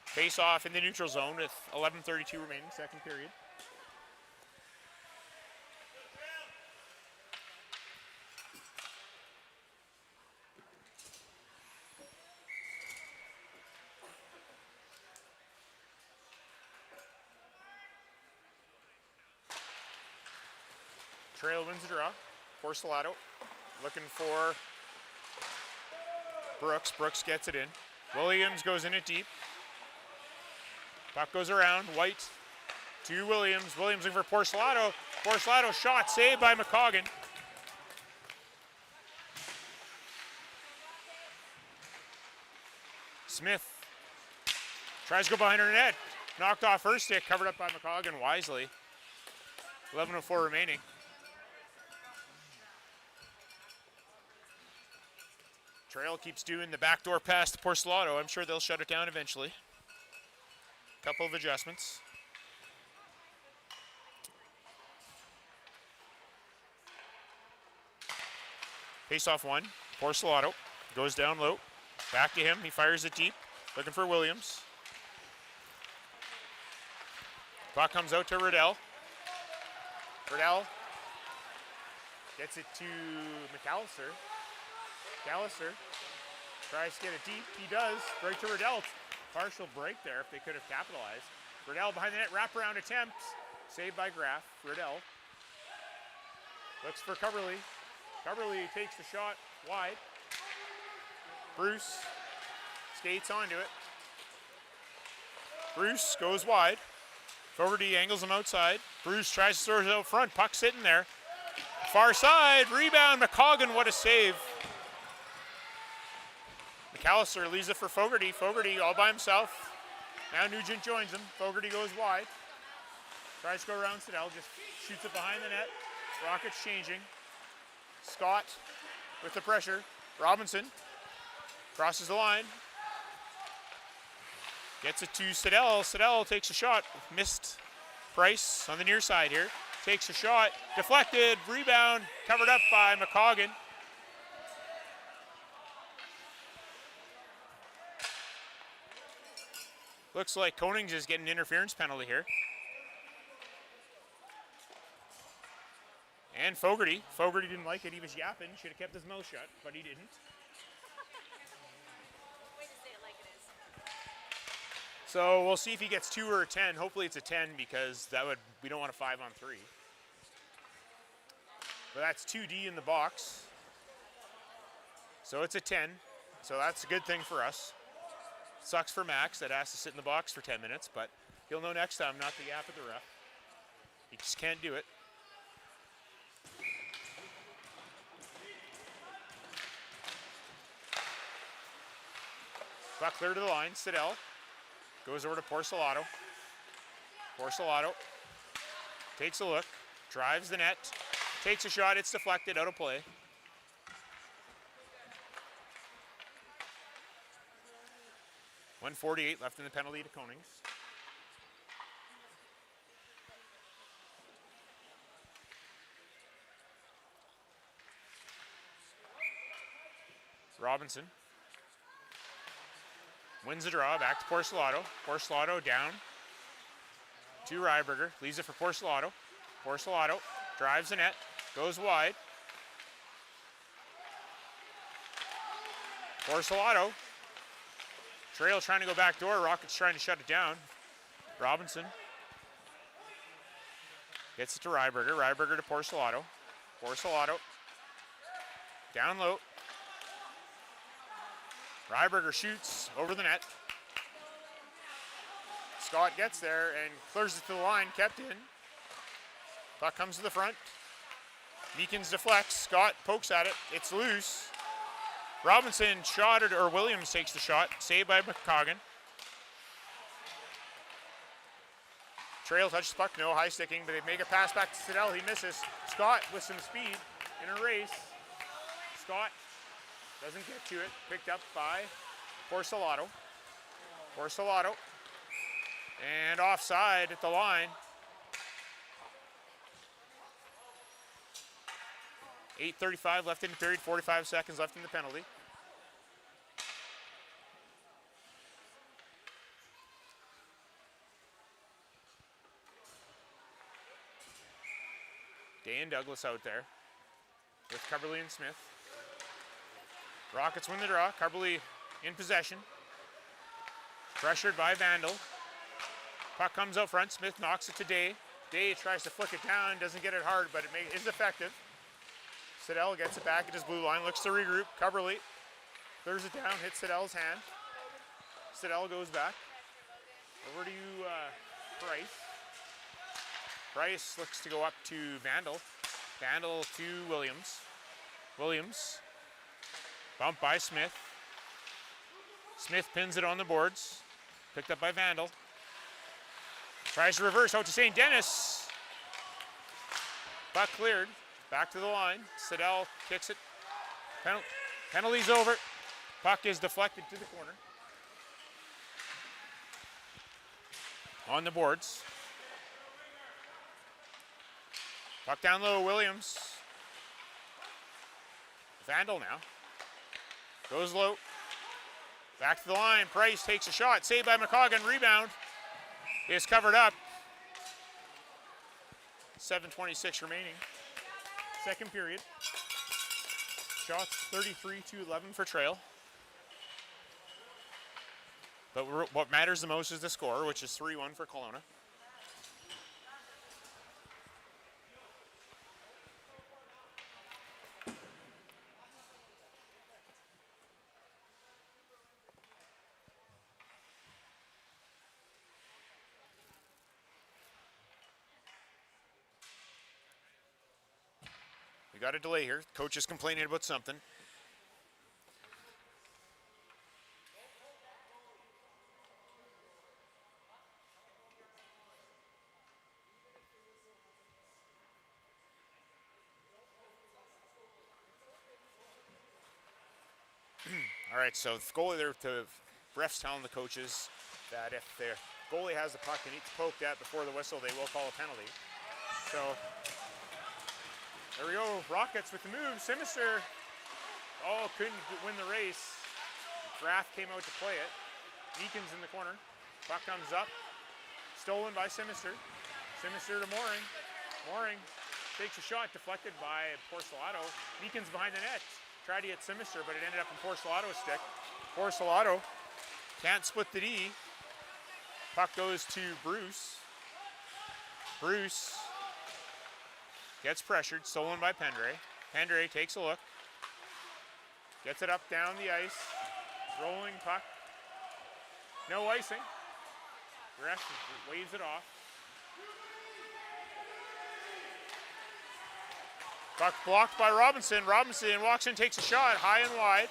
Face off in the neutral zone with 11:32 remaining, second period. Trail wins the draw. Porcelado looking for Brooks. Brooks gets it in. Williams goes in it deep. Puck goes around. White to Williams. Williams looking for Porcelado. Porcelado shot saved by McCoggan. Smith tries to go behind her net. Knocked off her stick. Covered up by McCoggan wisely. 11:04 remaining. Trail keeps doing the backdoor pass to Porcelado. I'm sure they'll shut it down eventually. Couple of adjustments. Face off one. Porcelado goes down low. Back to him. He fires it deep. Looking for Williams. Puck comes out to Riddell. Riddell gets it to McAllister. McAllister tries to get it deep. He does. Break to Riddell. Partial break there if they could have capitalized. Riddell behind the net. Wraparound attempts. Saved by Graff. Riddell looks for Coverley. Coverley takes the shot wide. Bruce skates onto it. Bruce goes wide. Fogarty angles him outside. Bruce tries to throw it out front. Puck sitting there. Far side. Rebound. McCoggan. What a save. McAllister leaves it for Fogarty. Fogarty all by himself. Now Nugent joins him. Fogarty goes wide. Tries to go around Siddell. Just shoots it behind the net. Rockets changing. Scott with the pressure. Robinson crosses the line. Gets it to Siddell. Siddell takes a shot. Missed Price on the near side here. Takes a shot. Deflected. Rebound. Covered up by McCoggan. Looks like Konings is getting an interference penalty here. And Fogarty. Fogarty didn't like it. He was yapping. Should have kept his mouth shut, but he didn't. Way to say it like it is. So we'll see if he gets 2 or a 10. Hopefully it's a 10 because we don't want a 5-on-3. But that's 2D in the box. So it's a 10. So that's a good thing for us. Sucks for Max that has to sit in the box for 10 minutes, but he'll know next time not to yap at the ref. He just can't do it. Puck clear to the line. Siddell goes over to Porcelato. Porcelato takes a look, drives the net, takes a shot. It's deflected, out of play. .148 left in the penalty to Konings. Robinson wins the draw, back to Porcelato. Porcelato down to Ryberger, leaves it for Porcelato. Porcelato drives the net, goes wide. Porcelato. Trail trying to go back door. Rockets trying to shut it down. Robinson gets it to Ryberger. Ryberger to Porcelato. Porcelato down low. Ryberger shoots over the net. Scott gets there and clears it to the line. Kept in. Puck comes to the front. Meekins deflects. Scott pokes at it. It's loose. Robinson shot it, or Williams takes the shot. Saved by McCoggan. Trail touches the puck. No high sticking, but they make a pass back to Siddell. He misses. Scott with some speed in a race. Scott doesn't get to it. Picked up by Porcelato. Porcelato. And offside at the line. 8:35 left in the period, 45 seconds left in the penalty. Dan Douglas out there with Cubberly and Smith. Rockets win the draw. Cubberly in possession. Pressured by Vandal. Puck comes out front. Smith knocks it to Day. Day tries to flick it down, doesn't get it hard, but it is effective. Siddell gets it back at his blue line, looks to regroup. Cubberly clears it down, hits Siddell's hand. Siddell goes back. Over to Price. Price looks to go up to Vandal. Vandal to Williams. Williams. Bumped by Smith. Smith pins it on the boards. Picked up by Vandal. Tries to reverse out to St. Dennis. Puck cleared. Back to the line. Siddell kicks it. Penalty's over. Puck is deflected to the corner. On the boards. Puck down low, Williams. Vandal now. Goes low. Back to the line. Price takes a shot. Saved by McCoggan. Rebound is covered up. 7:26 remaining. Second period. Shots 33-11 for Trail. But what matters the most is the score, which is 3-1 for Kelowna. We got a delay here. Coach is complaining about something. All right, so the goalie there, the refs telling the coaches that if the goalie has the puck and it's poked at before the whistle, they will call a penalty. So there we go, Rockets with the move. Simister, couldn't win the race. Graff came out to play it. Meekins in the corner. Puck comes up. Stolen by Simister. Simister to Mooring. Mooring takes a shot, deflected by Porcelato. Meekins behind the net. Tried to get Simister, but it ended up in Porcelato's stick. Porcelato can't split the D. Puck goes to Bruce. Bruce gets pressured, stolen by Pendre. Pendre takes a look. Gets it up down the ice. Rolling puck. No icing. Ref waves it off. Puck blocked by Robinson. Robinson walks in, takes a shot, high and wide.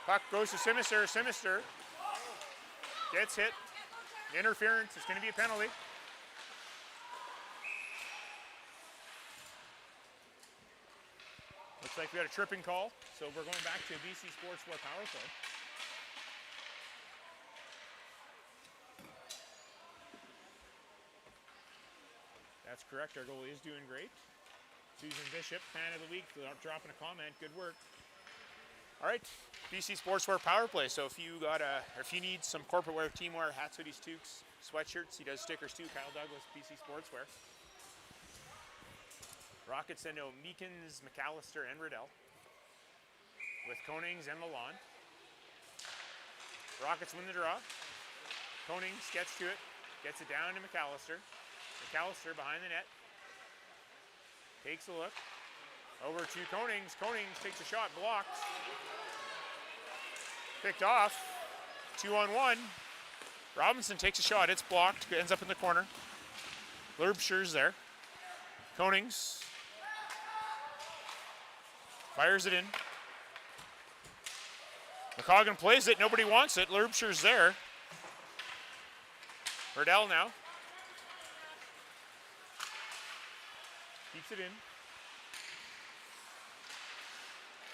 Puck goes to Simister. Simister gets hit. Interference. It's going to be a penalty. Looks like we got a tripping call, so we're going back to BC Sportswear power play. That's correct. Our goalie is doing great. Susan Bishop, fan of the week, dropping a comment. Good work. All right, BC Sportswear power play. So if you need some corporate wear, team wear, hats, hoodies, toques, sweatshirts, he does stickers too. Kyle Douglas, BC Sportswear. Rockets send out Meekins, McAllister, and Riddell with Konings and Lalonde. Rockets win the draw. Konings gets to it, gets it down to McAllister. McAllister behind the net. Takes a look. Over to Konings. Konings takes a shot, blocked. Picked off. 2-on-1. Robinson takes a shot, it's blocked, ends up in the corner. Lurbscher's there. Konings fires it in. McCoggan plays it, nobody wants it. Lurbscher's there. Riddell now. Keeps it in.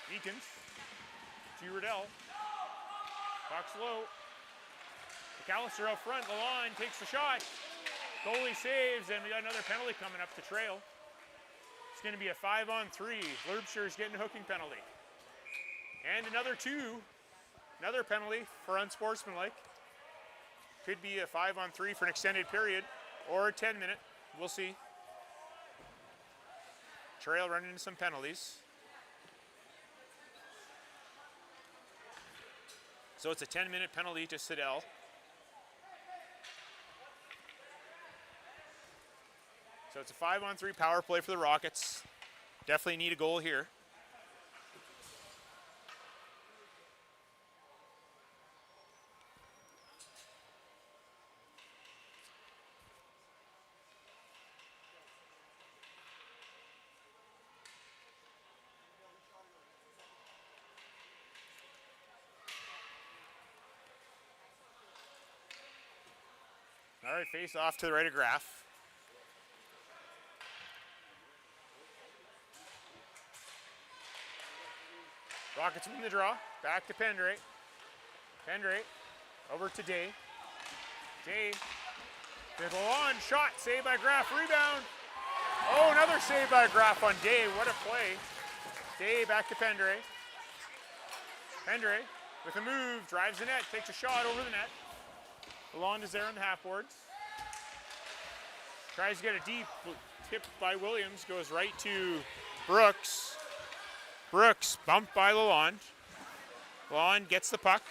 Meekins to Riddell. Puck's low. McAllister out front. Lalonde takes the shot. Goalie saves, and we got another penalty coming up to Trail. It's going to be a 5-on-3. Lurbscher's getting a hooking penalty. And another penalty for unsportsmanlike. Could be a 5-on-3 for an extended period or a 10-minute. We'll see. Trail running into some penalties. So it's a 10-minute penalty to Siddell. So it's a 5-on-3 power play for the Rockets. Definitely need a goal here. All right, face off to the right of Graff. Rockets win the draw. Back to Pendre. Pendre over to Day. Day. There's a long shot. Saved by Graff. Rebound. Oh, another save by Graff on Day. What a play. Day back to Pendre. Pendre with a move. Drives the net. Takes a shot over the net. Lalonde is there on the half boards. Tries to get a deep tip by Williams. Goes right to Brooks. Brooks bumped by Lalonde. Lalonde gets the puck.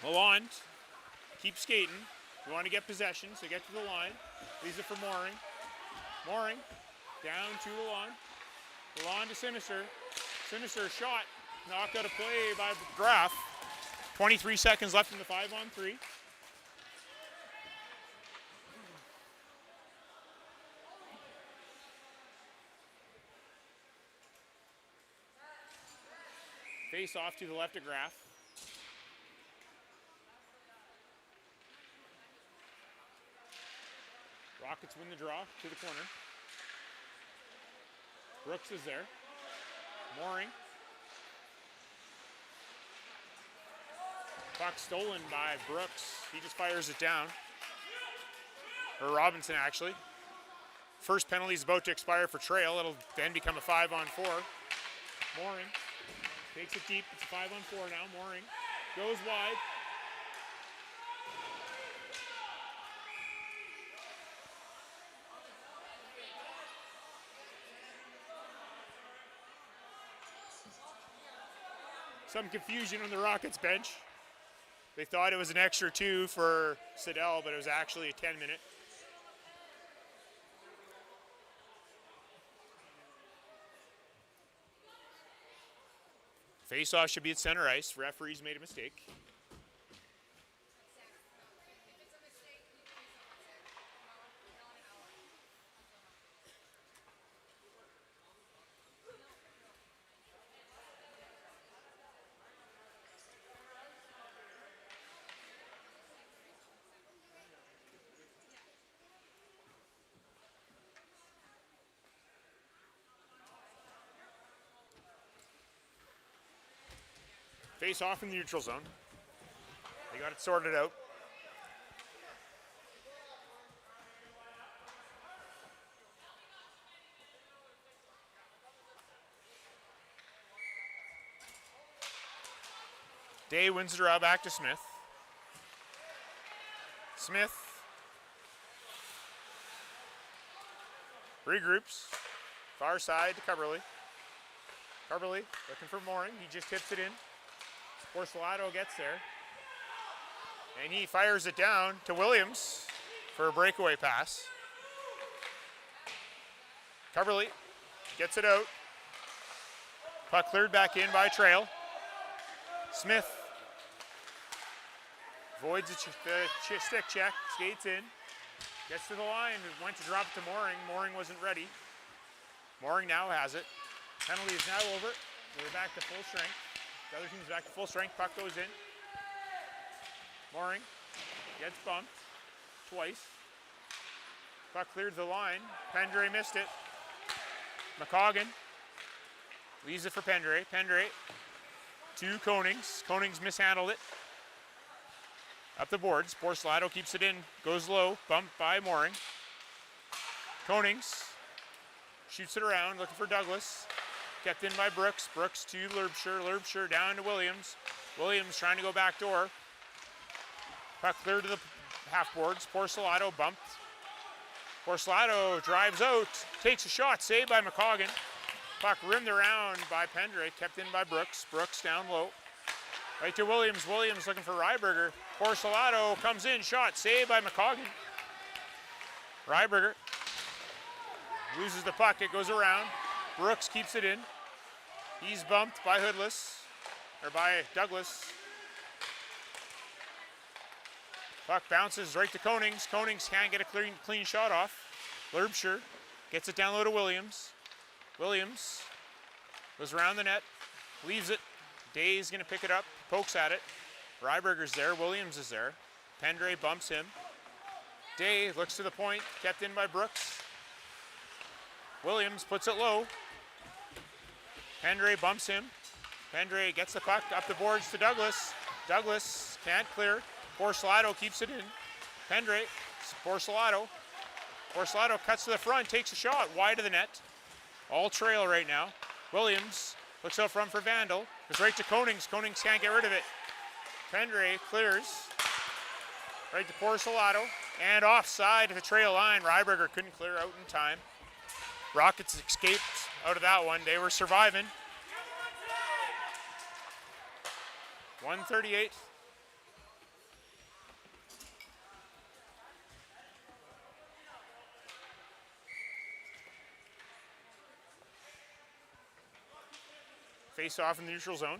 Lalonde keeps skating. We want to get possession, so get to the line. Leaves it for Mooring. Mooring down to Lalonde. Lalonde to Sinister. Sinister shot. Knocked out of play by Graff. 23 seconds left in the 5-on-3. Face off to the left of Graff. Rockets win the draw to the corner. Brooks is there. Mooring. Puck stolen by Brooks. He just fires it down. Or Robinson, actually. First penalty is about to expire for Trail. It'll then become a 5-on-4. Mooring takes it deep. It's a 5-on-4 now. Mooring goes wide. Some confusion on the Rockets bench. They thought it was an extra 2 for Siddell, but it was actually a 10-minute. Face-off should be at center ice. Referees made a mistake. Face off in the neutral zone. They got it sorted out. Day wins the draw back to Smith. Smith regroups. Far side to Coverley. Coverley looking for Mooring. He just tips it in. Porcelato gets there. And he fires it down to Williams for a breakaway pass. Coverley gets it out. Puck cleared back in by Trail. Smith voids the stick check, skates in, gets to the line, went to drop it to Mooring. Mooring wasn't ready. Mooring now has it. Penalty is now over. We're back to full strength. The other team's back to full strength. Puck goes in. Mooring gets bumped twice. Puck cleared the line. Pendray missed it. McCoggan leaves it for Pendray. Pendray to Konings. Konings mishandled it. Up the boards. Porcelato keeps it in. Goes low. Bumped by Mooring. Konings shoots it around. Looking for Douglas. Kept in by Brooks. Brooks to Lerbscher. Lerbscher down to Williams. Williams trying to go back door. Puck clear to the half boards. Porcelato bumped. Porcelato drives out. Takes a shot. Saved by McCoggan. Puck rimmed around by Pendray. Kept in by Brooks. Brooks down low. Right to Williams. Williams looking for Ryberger. Porcelato comes in. Shot. Saved by McCoggan. Ryberger loses the puck. It goes around. Brooks keeps it in. He's bumped by Hoodless, or by Douglas. Puck bounces right to Konings. Konings can't get a clean shot off. Lerbscher gets it down low to Williams. Williams goes around the net, leaves it. Day's gonna pick it up, pokes at it. Ryberger's there, Williams is there. Pendray bumps him. Day looks to the point, kept in by Brooks. Williams puts it low. Pendray bumps him. Pendray gets the puck up the boards to Douglas. Douglas can't clear. Porcelato keeps it in. Pendray, Porcelato. Porcelato cuts to the front, takes a shot wide of the net. All Trail right now. Williams looks out front for Vandal. Goes right to Konings. Konings can't get rid of it. Pendray clears. Right to Porcelato. And offside at the Trail line. Ryberger couldn't clear out in time. Rockets escaped out of that one. They were surviving. 138. Face off in the neutral zone.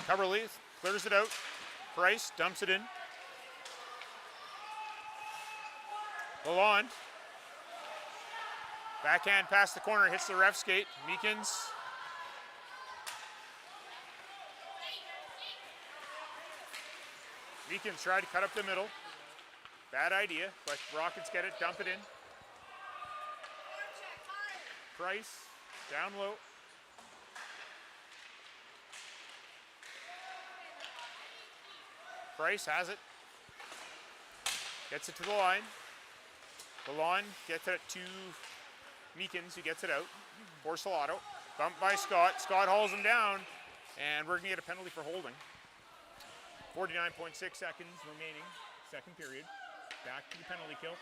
Coverley clears it out. Price dumps it in. Lalonde. Backhand past the corner, hits the ref skate. Meekins. Meekins tried to cut up the middle. Bad idea, but Rockets get it, dump it in. Price, down low. Price has it. Gets it to the line. The line gets it to Meekins, who gets it out. Borsalato, bumped by Scott. Scott hauls him down, and we're going to get a penalty for holding. 49.6 seconds remaining, second period. Back to the penalty kill.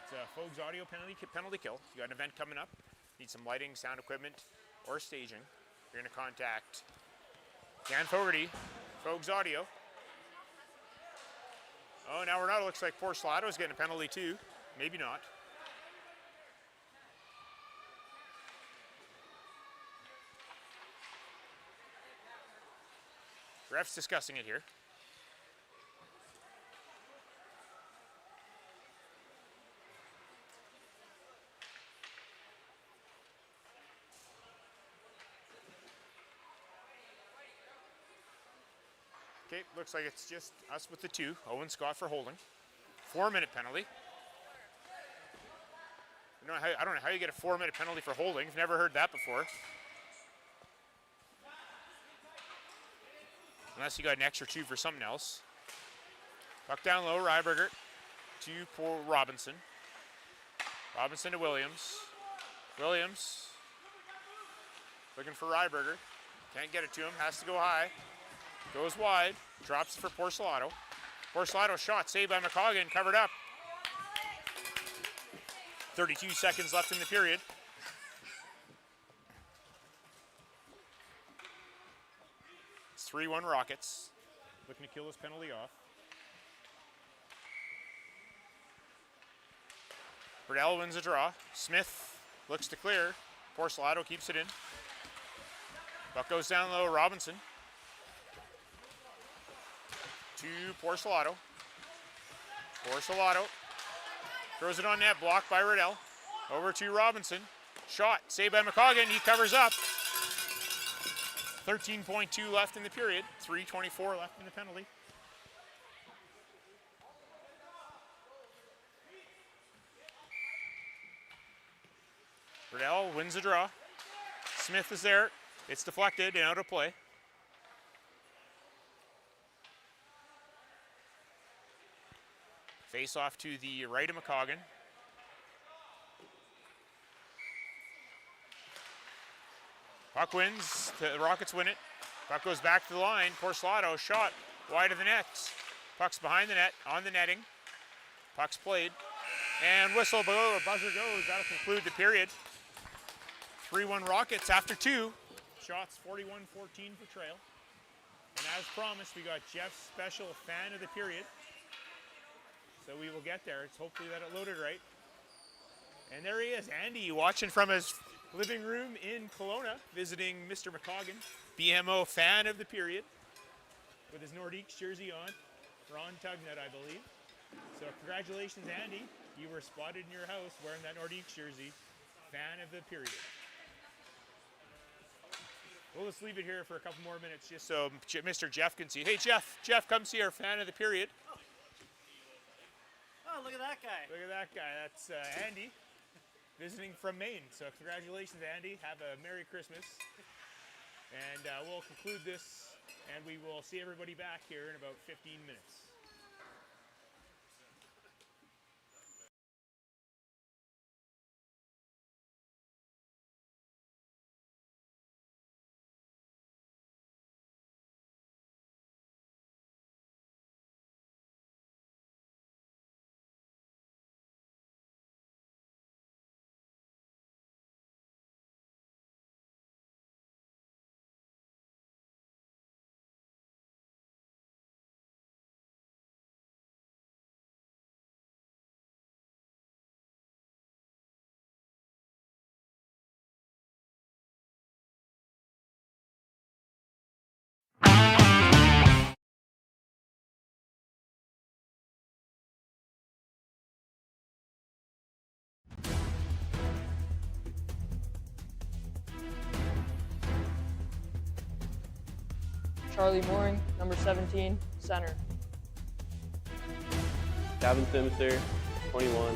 It's a Fogues Audio penalty kill. You got an event coming up. Need some lighting, sound equipment, or staging. You're going to contact Dan Fogarty, Fogues Audio. Oh, now Renato looks like Porcelato's getting a penalty too. Maybe not. Ref's discussing it here. Okay, looks like it's just us with the two. Owen Scott for holding. 4-minute penalty. I don't know how you get a 4-minute penalty for holding. I've never heard that before. Unless you got an extra 2 for something else. Puck down low, Ryberger to Robinson. Robinson to Williams. Williams looking for Ryberger. Can't get it to him, has to go high. Goes wide, drops it for Porcelato. Porcelato shot, saved by McCoggan, covered up. 32 seconds left in the period. It's 3-1 Rockets. Looking to kill this penalty off. Riddell wins a draw. Smith looks to clear. Porcelato keeps it in. Puck goes down low, Robinson. To Porcelato. Porcelato throws it on net, blocked by Riddell. Over to Robinson. Shot, saved by McCoggan, he covers up. 13.2 left in the period. 3:24 left in the penalty. Riddell wins the draw. Smith is there. It's deflected and out of play. Face off to the right of McCoggan. Puck wins. The Rockets win it. Puck goes back to the line. Porcelato shot wide of the net. Puck's behind the net, on the netting. Puck's played. And whistle below, buzzer goes. That'll conclude the period. 3-1 Rockets after 2. Shots 41-14 for Trail. And as promised, we got Jeff's special fan of the period. So we will get there. It's hopefully that it loaded right. And there he is, Andy, watching from his living room in Kelowna, visiting Mr. McCoggan, BMO fan of the period, with his Nordiques jersey on. Ron Tugnut, I believe. So congratulations, Andy. You were spotted in your house wearing that Nordiques jersey. Fan of the period. We'll just leave it here for a couple more minutes just so Mr. Jeff can see. Hey, Jeff, come see our fan of the period. Oh, look at that guy. Look at that guy. That's Andy, visiting from Maine. So congratulations, Andy. Have a Merry Christmas. And we'll conclude this, and we will see everybody back here in about 15 minutes. Charlie Mooring, number 17, center. Cabin Sinister, 21.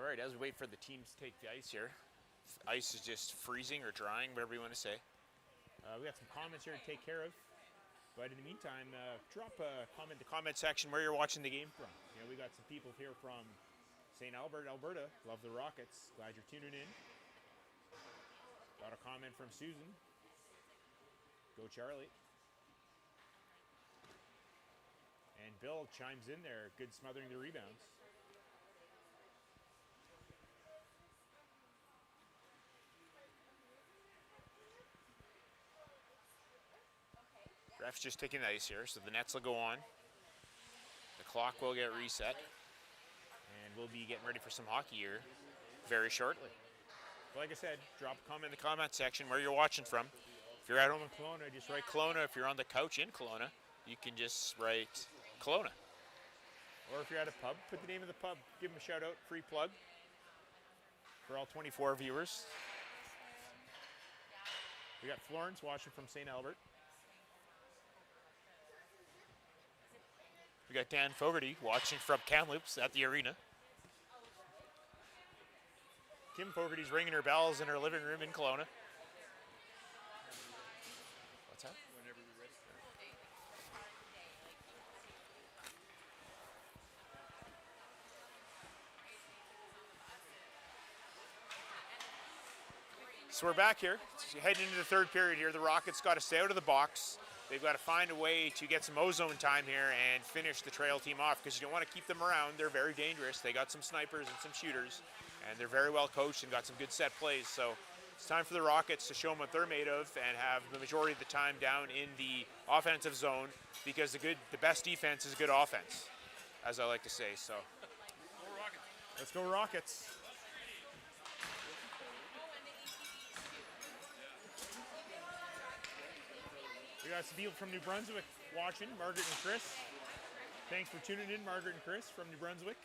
right, as we wait for the teams to take the ice here, ice is just freezing or drying, whatever you want to say. We got some comments here to take care of. But in the meantime, drop a comment in the comment section where you're watching the game from. You know, we got some people here from St. Albert, Alberta. Love the Rockets. Glad you're tuning in. Got a comment from Susan. Go Charlie. And Bill chimes in there. Good smothering the rebounds. Ref's just taking the ice here, so the nets will go on. The clock will get reset. And we'll be getting ready for some hockey here very shortly. But like I said, drop a comment in the comment section where you're watching from. If you're at home in Kelowna, just write Kelowna. If you're on the couch in Kelowna, you can just write Kelowna. Or if you're at a pub, put the name of the pub. Give them a shout out, free plug for all 24 viewers. We got Florence watching from St. Albert. We got Dan Fogarty watching from Kamloops at the arena. Kim Fogarty's ringing her bells in her living room in Kelowna. What's that? Whenever you're ready. So we're back here, heading into the third period here. The Rockets got to stay out of the box. They've got to find a way to get some ozone time here and finish the trail team off because you don't want to keep them around. They're very dangerous. They got some snipers and some shooters, and they're very well coached and got some good set plays. So it's time for the Rockets to show them what they're made of and have the majority of the time down in the offensive zone because the best defense is good offense, as I like to say. So let's go Rockets. We got some people from New Brunswick watching, Margaret and Chris. Thanks for tuning in, Margaret and Chris from New Brunswick.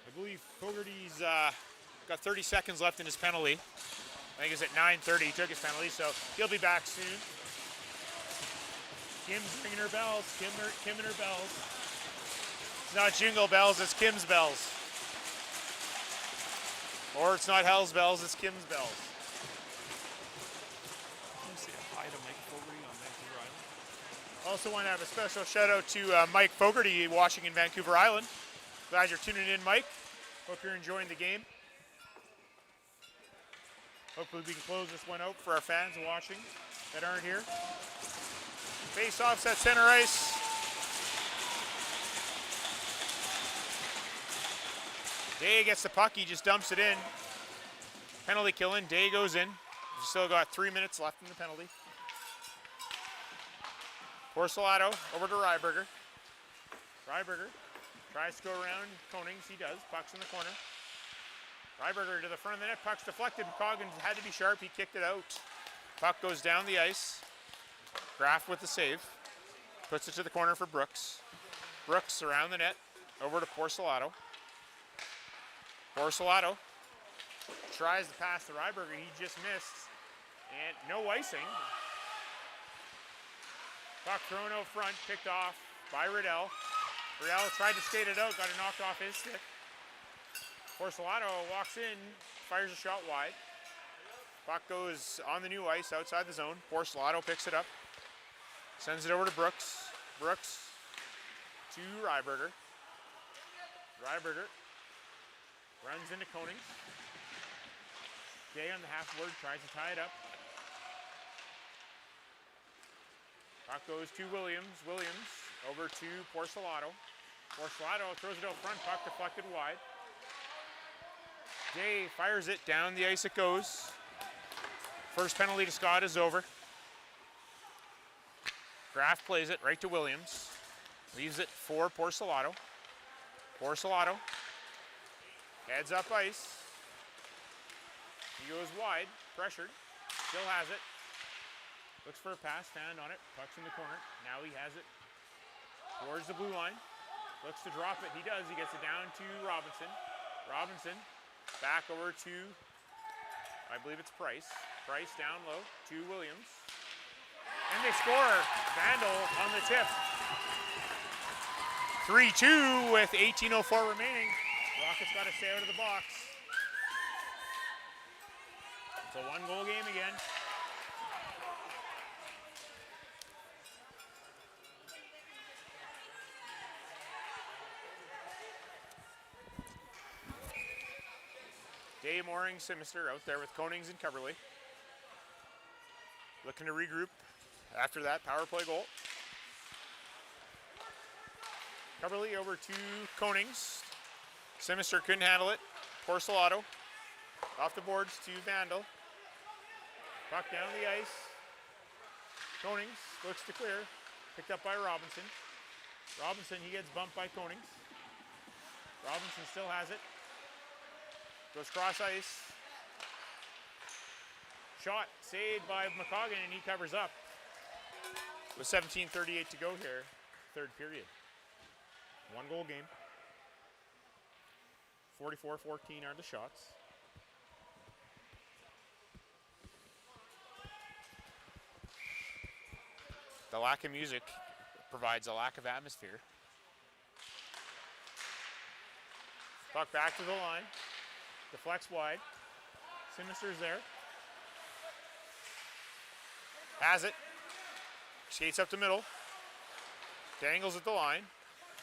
I believe Fogarty's got 30 seconds left in his penalty. I think it's at 9:30 he took his penalty, so he'll be back soon. Kim's ringing her bells. Kim and her bells. It's not jingle bells, it's Kim's bells. Or it's not Hell's bells, it's Kim's bells. Can you say hi to Mike Fogarty on Vancouver Island? Also want to have a special shout out to Mike Fogarty watching in Vancouver Island. Glad you're tuning in, Mike. Hope you're enjoying the game. Hopefully we can close this one out for our fans watching that aren't here. Face-offs at center ice. Day gets the puck, he just dumps it in. Penalty killing, Day goes in. We've still got 3 minutes left in the penalty. Porcelato over to Ryberger. Ryberger tries to go around Konings, he does. Puck's in the corner. Ryberger to the front of the net, puck's deflected. Coggins had to be sharp, he kicked it out. Puck goes down the ice. Graff with the save. Puts it to the corner for Brooks. Brooks around the net, over to Porcelato. Porcelato tries to pass to Ryberger, he just missed. And no icing. Puck thrown out front, picked off by Riddell. Riddell tried to skate it out, got it knocked off his stick. Porcelato walks in, fires a shot wide. Puck goes on the new ice outside the zone. Porcelato picks it up, sends it over to Brooks. Brooks to Ryberger. Ryberger runs into Konings. Day on the half word, tries to tie it up. Puck goes to Williams. Williams over to Porcelato. Porcelato throws it out front, puck deflected wide. Day fires it, down the ice it goes. First penalty to Scott is over. Graff plays it right to Williams. Leaves it for Porcelato. Porcelato heads up ice. He goes wide, pressured, still has it. Looks for a pass, stand on it, puck's in the corner. Now he has it towards the blue line. Looks to drop it, he does, he gets it down to Robinson. Robinson back over to, I believe it's Price. Price down low to Williams. And they score. Vandal on the tip. 3-2 with 18:04 remaining. Rockets got to stay out of the box. It's a one-goal game again. Day Mooring Simister out there with Konings and Coverley. Looking to regroup after that power play goal. Coverley over to Konings. Simister couldn't handle it. Porcelato off the boards to Vandal. Puck down the ice. Konings looks to clear. Picked up by Robinson. Robinson, he gets bumped by Konings. Robinson still has it. Goes cross ice. Shot saved by McCoggan, and he covers up. With 17:38 to go here, third period. One-goal game. 44-14 are the shots. The lack of music provides a lack of atmosphere. Puck back to the line. Deflects wide. Sinister's there. Has it. Skates up the middle. Dangles at the line.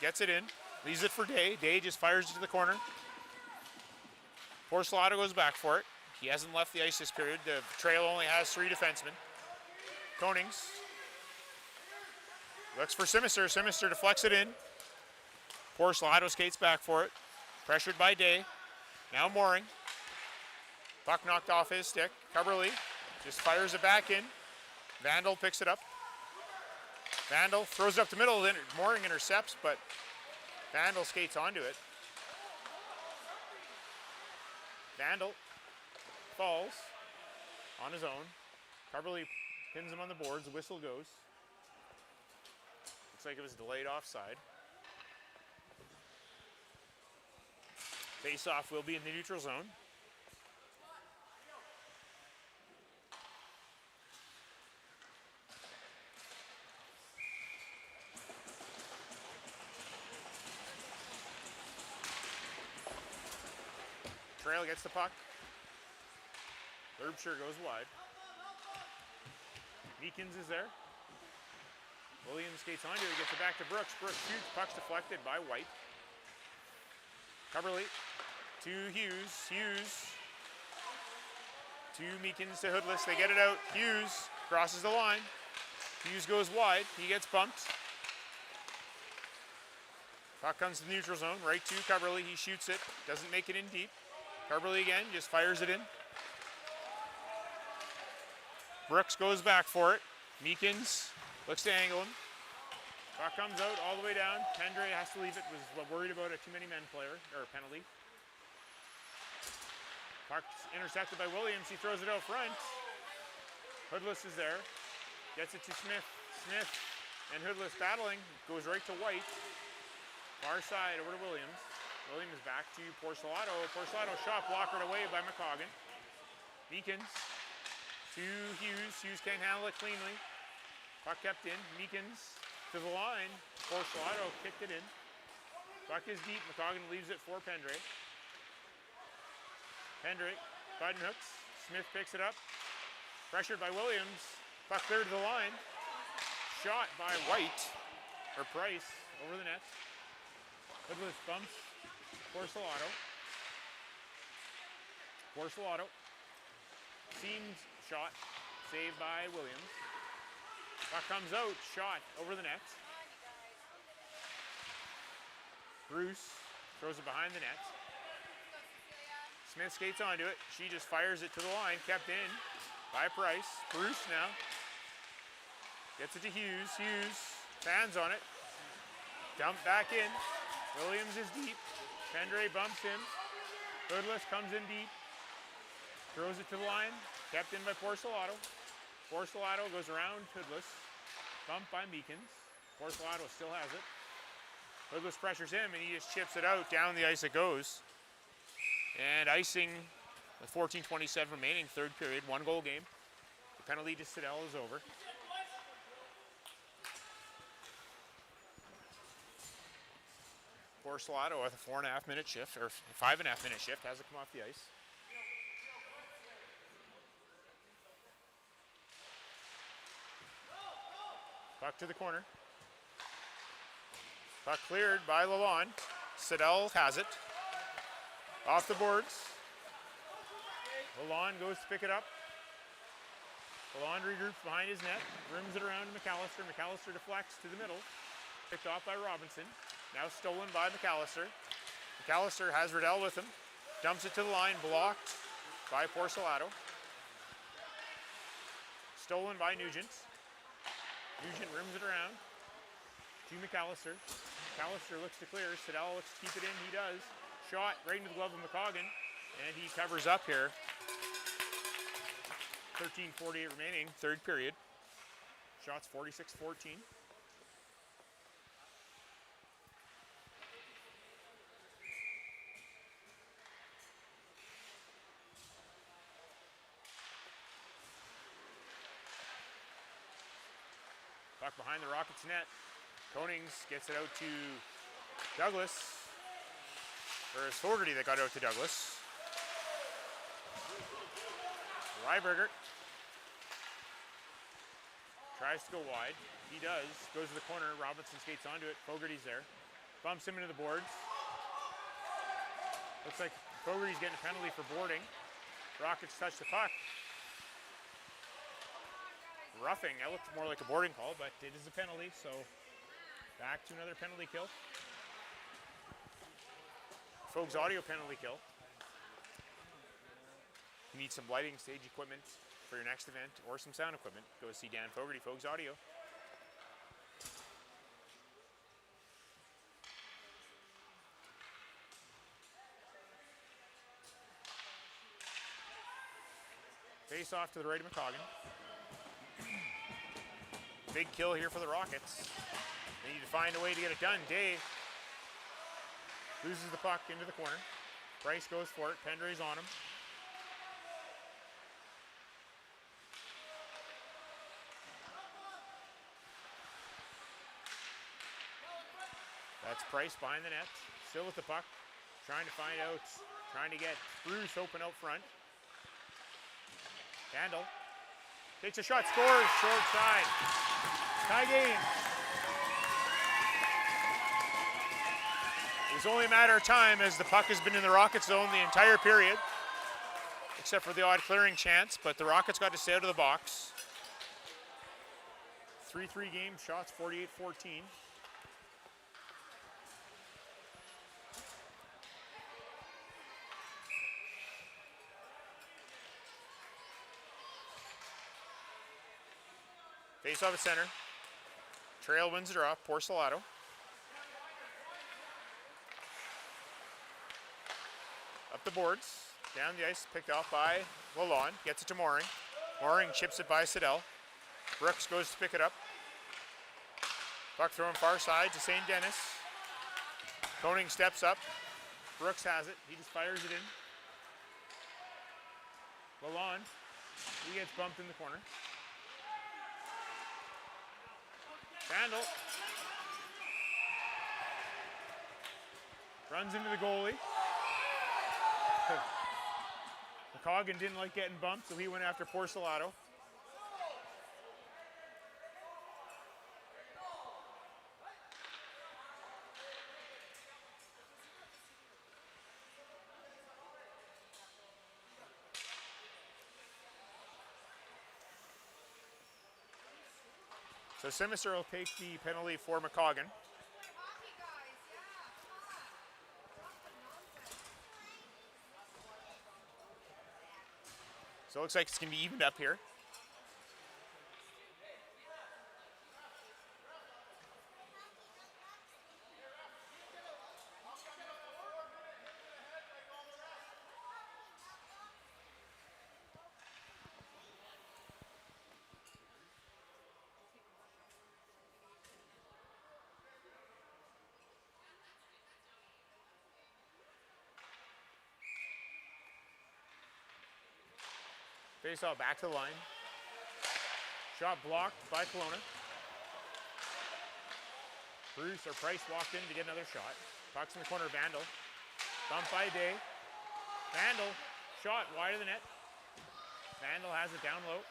Gets it in. Leaves it for Day. Day just fires it to the corner. Porcelato goes back for it. He hasn't left the ice this period. The Trail only has 3 defensemen. Konings looks for Simister. Simister deflects it in. Porcelato skates back for it. Pressured by Day. Now Mooring. Puck knocked off his stick. Coverley just fires it back in. Vandal picks it up. Vandal throws it up the middle. Mooring intercepts, but Vandal skates onto it. Vandal falls on his own. Coverley pins him on the boards. The whistle goes. Looks like it was delayed offside. Face-off will be in the neutral zone. Trail gets the puck. Herbshire goes wide. Meekins is there. Williams skates onto it, gets it back to Brooks. Brooks shoots, puck's deflected by White. Coverley to Hughes. Hughes to Meekins to Hoodless. They get it out. Hughes crosses the line. Hughes goes wide. He gets bumped. Puck comes to the neutral zone. Right to Coverley. He shoots it. Doesn't make it in deep. Coverley again, just fires it in. Brooks goes back for it. Meekins looks to angle him. Puck comes out all the way down. Pendre has to leave it. Was worried about a too many men player, or penalty. Puck's intercepted by Williams. He throws it out front. Hoodless is there. Gets it to Smith. Smith and Hoodless battling. Goes right to White. Far side over to Williams. Williams back to Porcelato. Porcelato shot blocked away by McCoggan. Meekins to Hughes. Hughes can't handle it cleanly. Puck kept in. Meekins to the line. Porcelato kicked it in. Puck is deep. McCoggan leaves it for Pendre. Pendre, button hooks. Smith picks it up. Pressured by Williams. Puck cleared to the line. Shot by White, or Price, over the net. Hoodless bumps Porcelato. Porcelato. Seams shot. Saved by Williams. Puck comes out. Shot over the net. Bruce throws it behind the net. Smith skates onto it. She just fires it to the line. Kept in by Price. Bruce now. Gets it to Hughes. Hughes fans on it. Dump back in. Williams is deep. Pendre bumps him. Hoodless comes in deep. Throws it to the line. Kept in by Porcelato. Porcelato goes around Hoodless. Bumped by Meekins. Porcelato still has it. Hoodless pressures him and he just chips it out. Down the ice it goes. And icing with 14:27 remaining, third period, 1-goal game. The penalty to Siddell is over. Porcelato with a 4.5 minute shift, or 5.5 minute shift, hasn't come off the ice. Puck to the corner. Puck cleared by Lalonde. Siddell has it. Off the boards. Lalonde goes to pick it up. Lalonde regroups behind his net. Rims it around to McAllister. McAllister deflects to the middle. Picked off by Robinson. Now stolen by McAllister. McAllister has Riddell with him. Dumps it to the line. Blocked by Porcelato. Stolen by Nugent. Nugent rims it around to McAllister. McAllister looks to clear. Siddell looks to keep it in. He does. Shot right into the glove of McCoggan. And he covers up here. 13:48 remaining, third period. Shots 46-14. Puck behind the Rockets net. Konings gets it out to Douglas. Or it's Fogarty that got out to Douglas. Ryberger tries to go wide. He does. Goes to the corner. Robinson skates onto it. Fogarty's there. Bumps him into the boards. Looks like Fogarty's getting a penalty for boarding. Rockets touch the puck. Roughing. That looked more like a boarding call, but it is a penalty, so back to another penalty kill. Fogues audio penalty kill. You need some lighting, stage equipment for your next event, or some sound equipment. Go see Dan Fogarty, Fogues Audio. Face off to the right of McCoggan. Big kill here for the Rockets. They need to find a way to get it done. Day loses the puck into the corner. Price goes for it. Pendray's on him. That's Price behind the net. Still with the puck. Trying to find out. Trying to get Bruce open out front. Candle. Takes a shot. Scores. Short side. Tie game. It was only a matter of time as the puck has been in the Rockets zone the entire period. Except for the odd clearing chance. But the Rockets got to stay out of the box. 3-3 game. Shots 48-14. Face off at center. Trail wins it off. Porcelato. Up the boards. Down the ice. Picked off by Lalonde. Gets it to Mooring. Mooring chips it by Siddell. Brooks goes to pick it up. Puck thrown far side to St. Denis. Koning steps up. Brooks has it. He just fires it in. Lalonde. He gets bumped in the corner. Randall runs into the goalie. McCoggan didn't like getting bumped, so he went after Porcelato. So Simister will take the penalty for McCoggan. So it looks like it's going to be evened up here. Face off back to the line. Shot blocked by Kelowna. Bruce or Price walked in to get another shot. Puck's in the corner, Vandal. Bump by Day. Vandal, shot wide of the net. Vandal has it down low.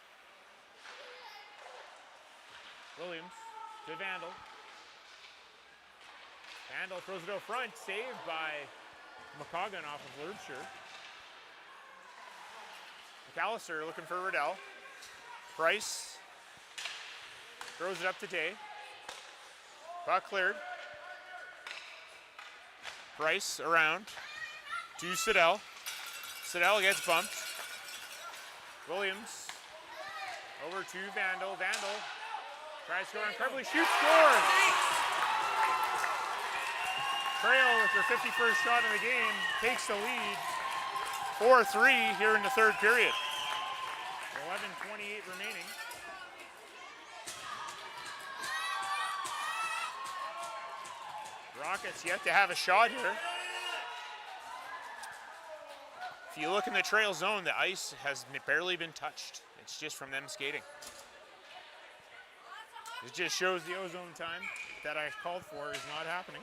Williams to Vandal. Vandal throws it out front, saved by McCoggan off of Lurbscher. McAllister looking for Riddell. Price throws it up to Day. Puck cleared. Price around to Siddell. Siddell gets bumped. Williams over to Vandal. Vandal tries to score incredibly, shoots, scores! Trail with their 51st shot in the game takes the lead. 4-3 here in the third period. 11:28 remaining. Rockets yet to have a shot here. If you look in the Trail zone, the ice has barely been touched. It's just from them skating. It just shows the ozone time that I called for is not happening.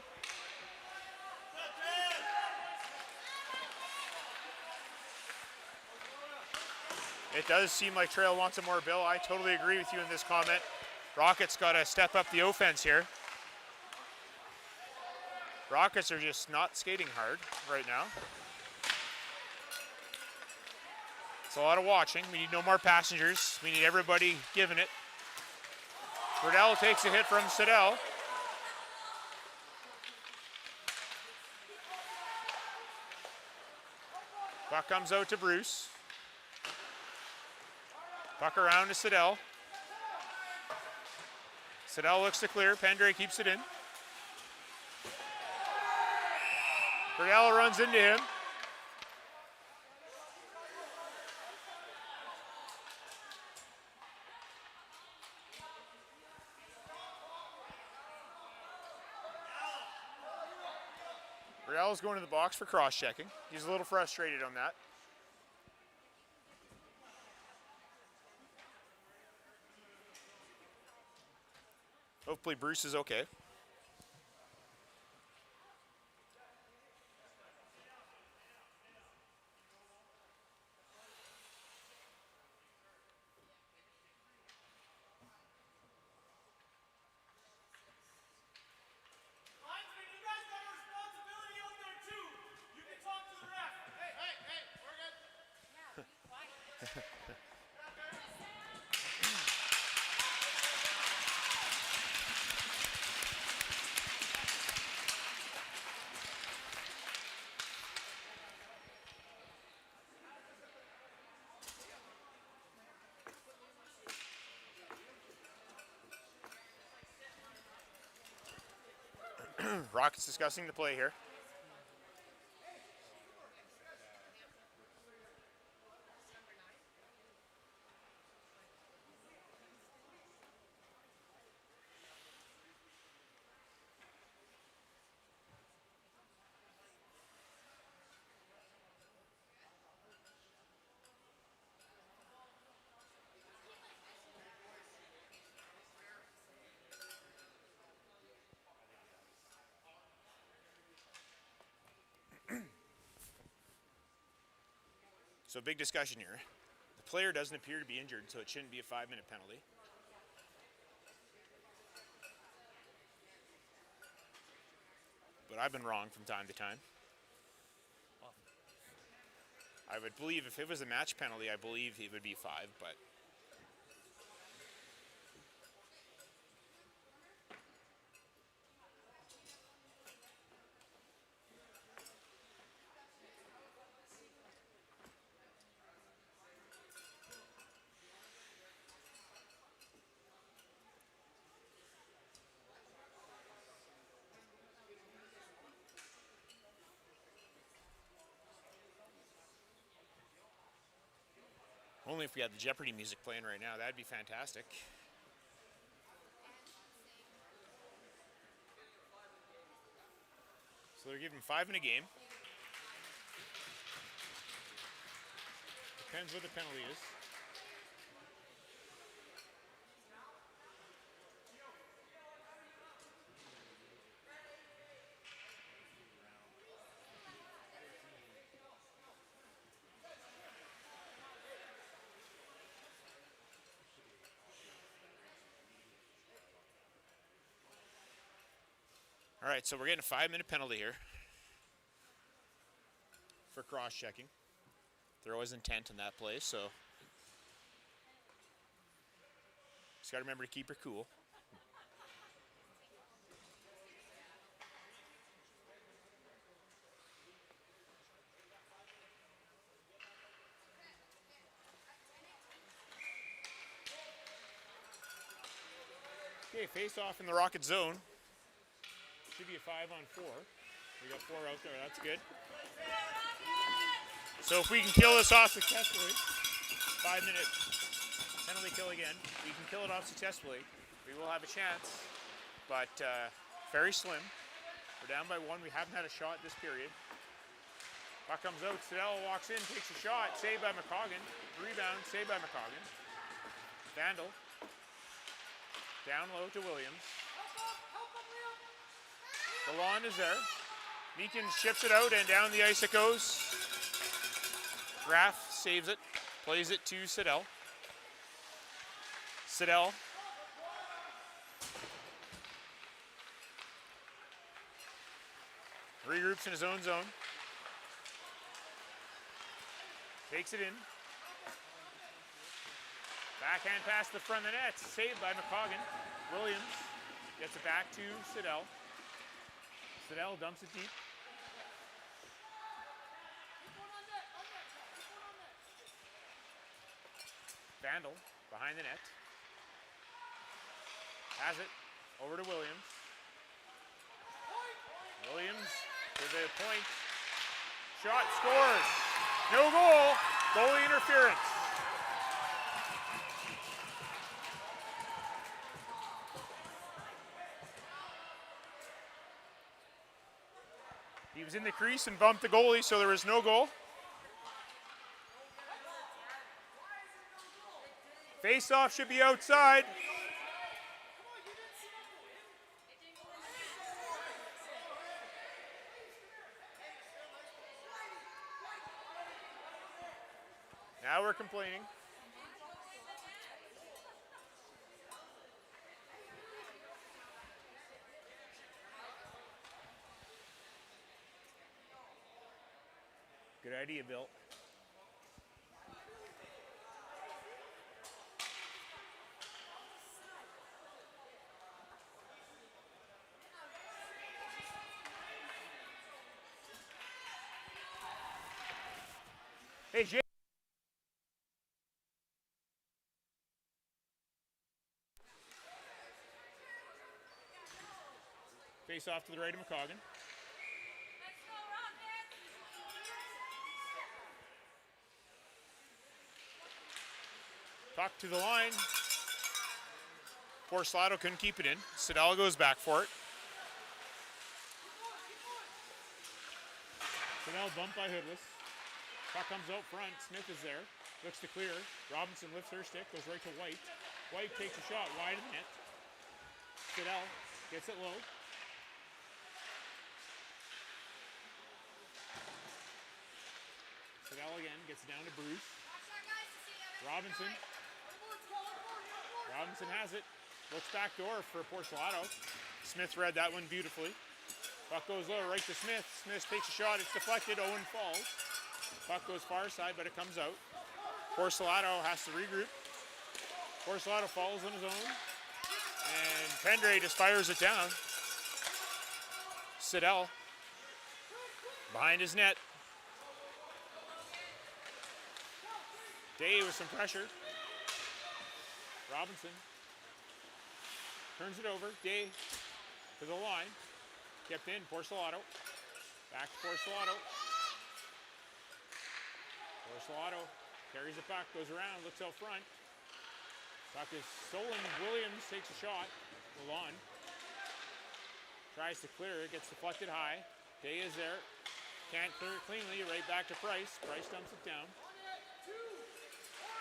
It does seem like Trail wants it more, Bill. I totally agree with you in this comment. Rockets got to step up the offense here. Rockets are just not skating hard right now. It's a lot of watching. We need no more passengers. We need everybody giving it. Riddell takes a hit from Siddell. Puck comes out to Bruce. Puck around to Siddell. Siddell looks to clear. Pendray keeps it in. Riddell runs into him. Riddell's going to the box for cross-checking. He's a little frustrated on that. Hopefully Bruce is okay. Rockets discussing the play here. So big discussion here. The player doesn't appear to be injured, so it shouldn't be a 5-minute penalty. But I've been wrong from time to time. I would believe if it was a match penalty, I believe it would be 5, but only if we had the Jeopardy music playing right now, that'd be fantastic. So they're giving 5 in a game. Depends what the penalty is. All right, so we're getting a 5-minute penalty here for cross-checking. There was intent in that play, so just got to remember to keep her cool. Okay, face off in the Rocket zone. Should be a 5-on-4. We got 4 out there, that's good. So if we can kill this off successfully, 5-minute penalty kill again, we can kill it off successfully, we will have a chance, but very slim. We're down by 1, we haven't had a shot this period. Puck comes out, Sedell walks in, takes a shot, saved by McCoggan. Rebound, saved by McCoggan. Vandal. Down low to Williams. The lawn is there. Meekins chips it out and down the ice it goes. Graff saves it, plays it to Sedell. Sedell. Regroups in his own zone. Takes it in. Backhand pass to the front of the net, saved by McCoggan. Williams gets it back to Sedell. Sedell dumps it deep. Vandal behind the net. Has it over to Williams. Williams to the point. Shot scores. No goal. Goalie interference. He was in the crease and bumped the goalie, so there was no goal. Face-off should be outside. Now we're complaining. Good idea, Bill. Hey, Jay. Face off to the right of McCoggan. Puck to the line. Poor Slato couldn't keep it in. Sedell goes back for it. Sedell bumped by Hoodless. Puck comes out front. Smith is there. Looks to clear. Robinson lifts her stick. Goes right to White. White takes a shot wide of the net. Sedell gets it low. Sedell again gets it down to Bruce. Robinson. Robinson has it. Looks back door for Porcelato. Smith read that one beautifully. Puck goes low right to Smith. Smith takes a shot. It's deflected. Owen falls. Puck goes far side, but it comes out. Porcelato has to regroup. Porcelato falls on his own. And Pendre just fires it down. Sedell behind his net. Day with some pressure. Robinson turns it over. Day to the line. Kept in. Porcelato. Back to Porcelato. Porcelato carries it back, goes around, looks out front. Puck is stolen. Williams takes a shot. Milan tries to clear it, gets deflected high. Day is there. Can't clear it cleanly. Right back to Price. Price dumps it down.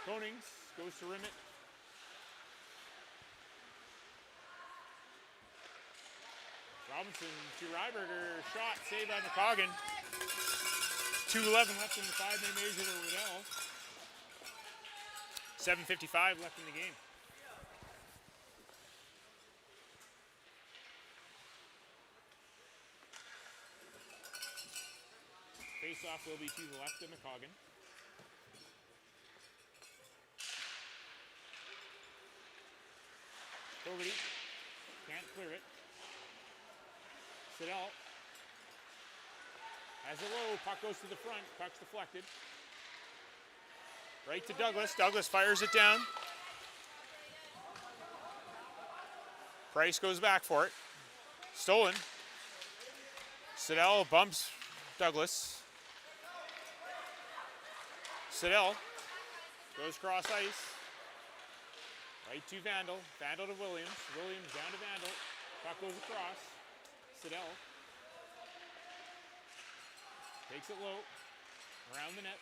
Konings goes to rim it. Robinson to Ryberger. Shot saved by McCoggan. 2:11 left in the 5-minute measure to Riddell. 7:55 left in the game. Face-off will be to the left of McCoggan. Fogarty can't clear it. Siddell has it low. Puck goes to the front. Puck's deflected. Right to Douglas. Douglas fires it down. Price goes back for it. Stolen. Siddell bumps Douglas. Siddell goes cross ice. Right to Vandal. Vandal to Williams. Williams down to Vandal. Puck goes across. Siddell takes it low. Around the net.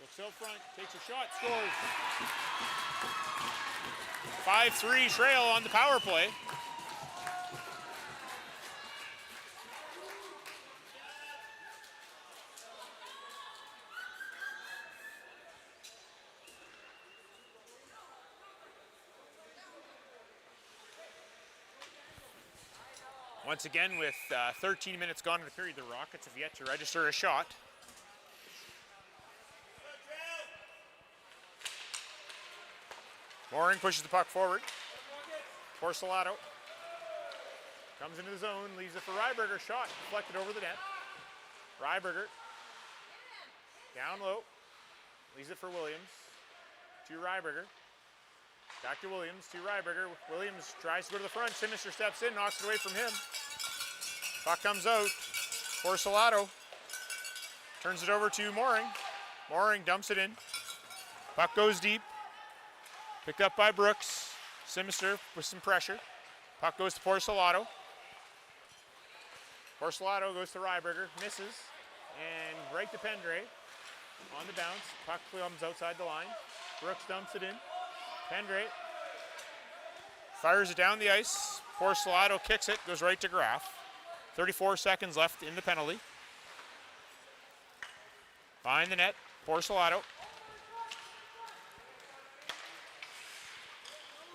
Looks out front. Takes a shot. Scores. 5-3 Trail on the power play. Once again, with 13 minutes gone in the period, the Rockets have yet to register a shot. Mooring pushes the puck forward. Porcelato comes into the zone, leaves it for Ryberger. Shot deflected over the net. Ryberger down low, leaves it for Williams. To Ryberger. Back to Williams, to Ryberger. Williams tries to go to the front. Sinister steps in, knocks it away from him. Puck comes out. Porcelato turns it over to Mooring. Mooring dumps it in. Puck goes deep. Picked up by Brooks. Sinister with some pressure. Puck goes to Porcelato. Porcelato goes to Ryberger. Misses. And right to Pendre. On the bounce. Puck comes outside the line. Brooks dumps it in. Pendre fires it down the ice. Porcelato kicks it, goes right to Graff. 34 seconds left in the penalty. Behind the net, Porcelato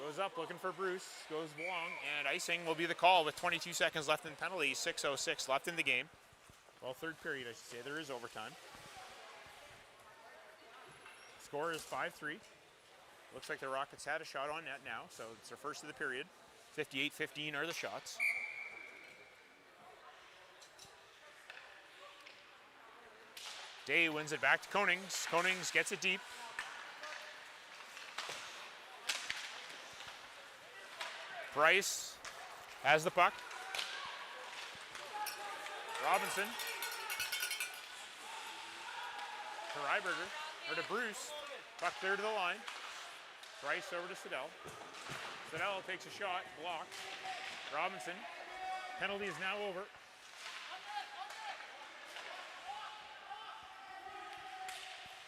goes up looking for Bruce, goes long, and icing will be the call with 22 seconds left in the penalty. 6:06 left in the game. Well, third period, I should say. There is overtime. Score is 5-3. Looks like the Rockets had a shot on net now, so it's their first of the period. 58-15 are the shots. Day wins it back to Konings. Konings gets it deep. Price has the puck. Robinson to Ryberger, or to Bruce. Puck clear to the line. Price over to Siddell. Siddell takes a shot, blocked. Robinson. Penalty is now over.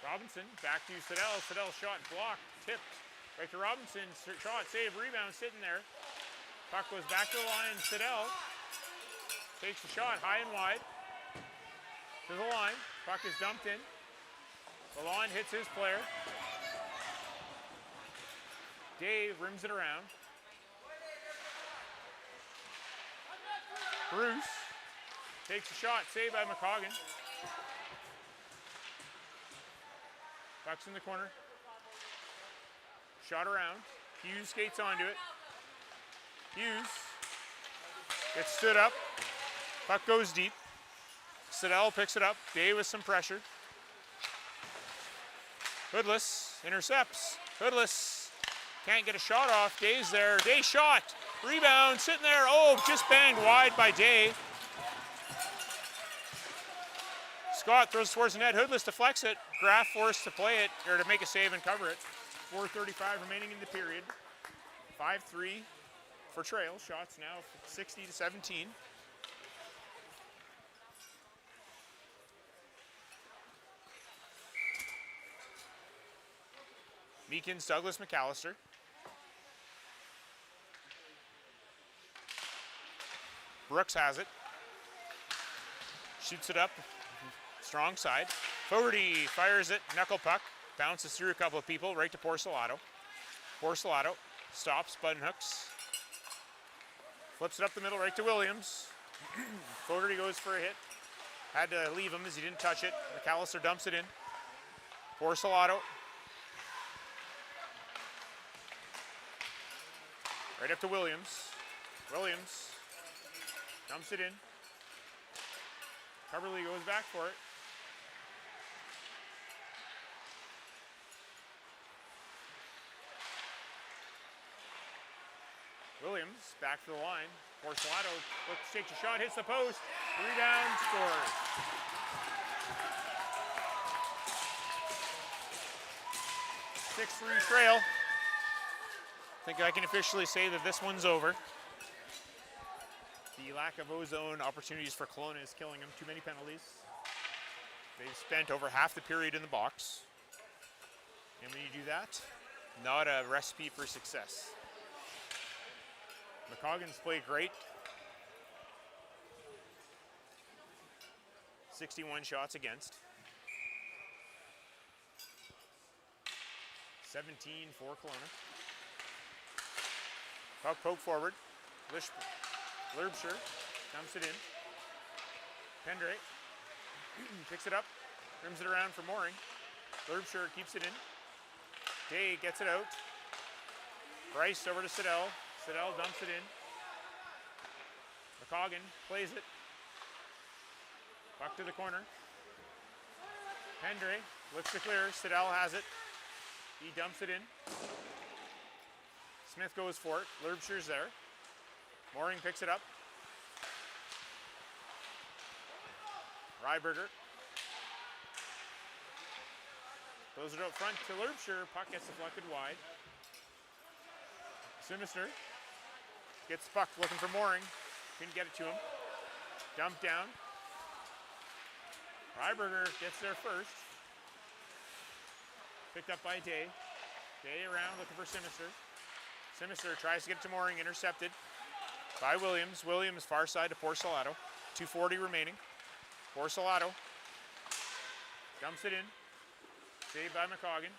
Robinson back to Siddell. Siddell shot blocked, tipped. Right to Robinson. Shot, save, rebound, sitting there. Puck goes back to the line. Siddell takes the shot high and wide. To the line. Puck is dumped in. The line hits his player. Dave rims it around. Bruce takes a shot, saved by McCoggan. Puck's in the corner. Shot around. Hughes skates onto it. Hughes gets stood up. Puck goes deep. Siddell picks it up. Day with some pressure. Hoodless intercepts. Hoodless can't get a shot off. Day's there. Day shot. Rebound sitting there. Oh, just banged wide by Day. Scott throws it towards the net. Hoodless deflects it. Graff forced to play it, or to make a save and cover it. 4:35 remaining in the period. 5-3 for Trail. Shots now 60-17. Meekins, Douglas, McAllister. Brooks has it. Shoots it up. Strong side. Fogarty fires it. Knuckle puck. Bounces through a couple of people. Right to Porcelato. Porcelato stops. Button hooks. Flips it up the middle. Right to Williams. Fogarty goes for a hit. Had to leave him as he didn't touch it. McAllister dumps it in. Porcelato. Right up to Williams. Williams dumps it in. Coverly goes back for it. Williams back to the line. Porcelato looks, takes a shot, hits the post. Rebound, scores. Six-3 trail. I think I can officially say that this one's over. The lack of ozone opportunities for Kelowna is killing them. Too many penalties. They've spent over half the period in the box. And when you do that, not a recipe for success. McCoggan's played great. 61 shots against. 17 for Kelowna. Puck poke forward. Lerbscher dumps it in. Pendre picks it up, rims it around for Mooring. Lerbscher keeps it in. Day gets it out. Bryce over to Siddell. Siddell dumps it in. McCoggan plays it. Puck to the corner. Pendre looks to clear. Siddell has it. He dumps it in. Smith goes for it. Lerbscher's there. Mooring picks it up. Ryberger throws it out front to Lerbscher. Puck gets deflected wide. Sinister gets the puck looking for Mooring. Couldn't get it to him. Dumped down. Ryberger gets there first. Picked up by Day. Day around looking for Sinister. Sinister tries to get it to Mooring. Intercepted by Williams. Williams far side to Porcelato. 2:40 remaining. Porcelato dumps it in. Saved by McCoggan.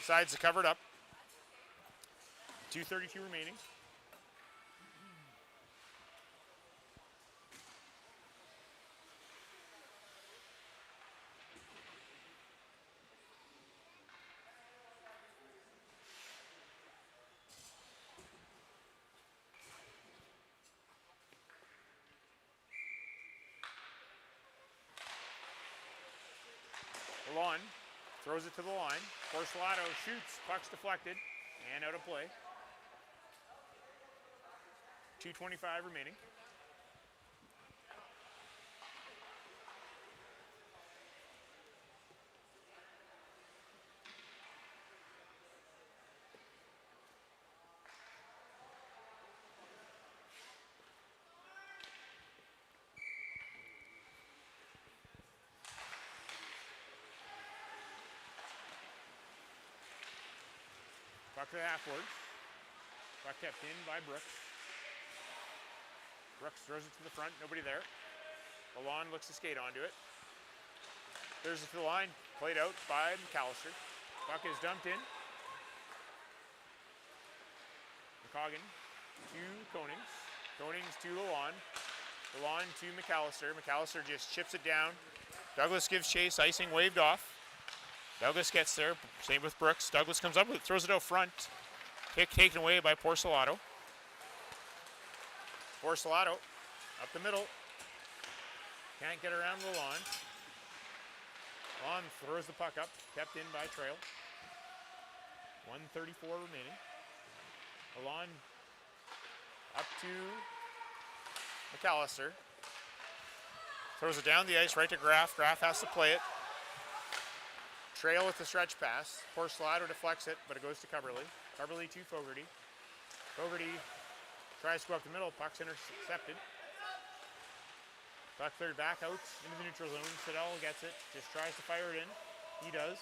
Decides to cover it up. 2:32 remaining. Lawn throws it to the line. Porcelato shoots, puck's deflected, and out of play. 2:25 remaining. Puck to the half-boards. Puck kept in by Brooks. Brooks throws it to the front, nobody there. Lalonde looks to skate onto it. There's it to the line, played out by McAllister. Puck is dumped in. McCoggan to Konings. Konings to Lalonde. Lalonde to McAllister. McAllister just chips it down. Douglas gives chase, icing waved off. Douglas gets there, same with Brooks. Douglas comes up with it, throws it out front. Kick taken away by Porcelato. Porcelato up the middle. Can't get around Lalonde. Lalonde throws the puck up, kept in by Trail. 1:34 remaining. Lalonde up to McAllister. Throws it down the ice right to Graff. Graff has to play it. Trail with the stretch pass. Porcelato deflects it, but it goes to Coverly. Coverly to Fogarty. Fogarty tries to go up the middle. Puck's intercepted. Puck cleared back out into the neutral zone. Siddell gets it. Just tries to fire it in. He does.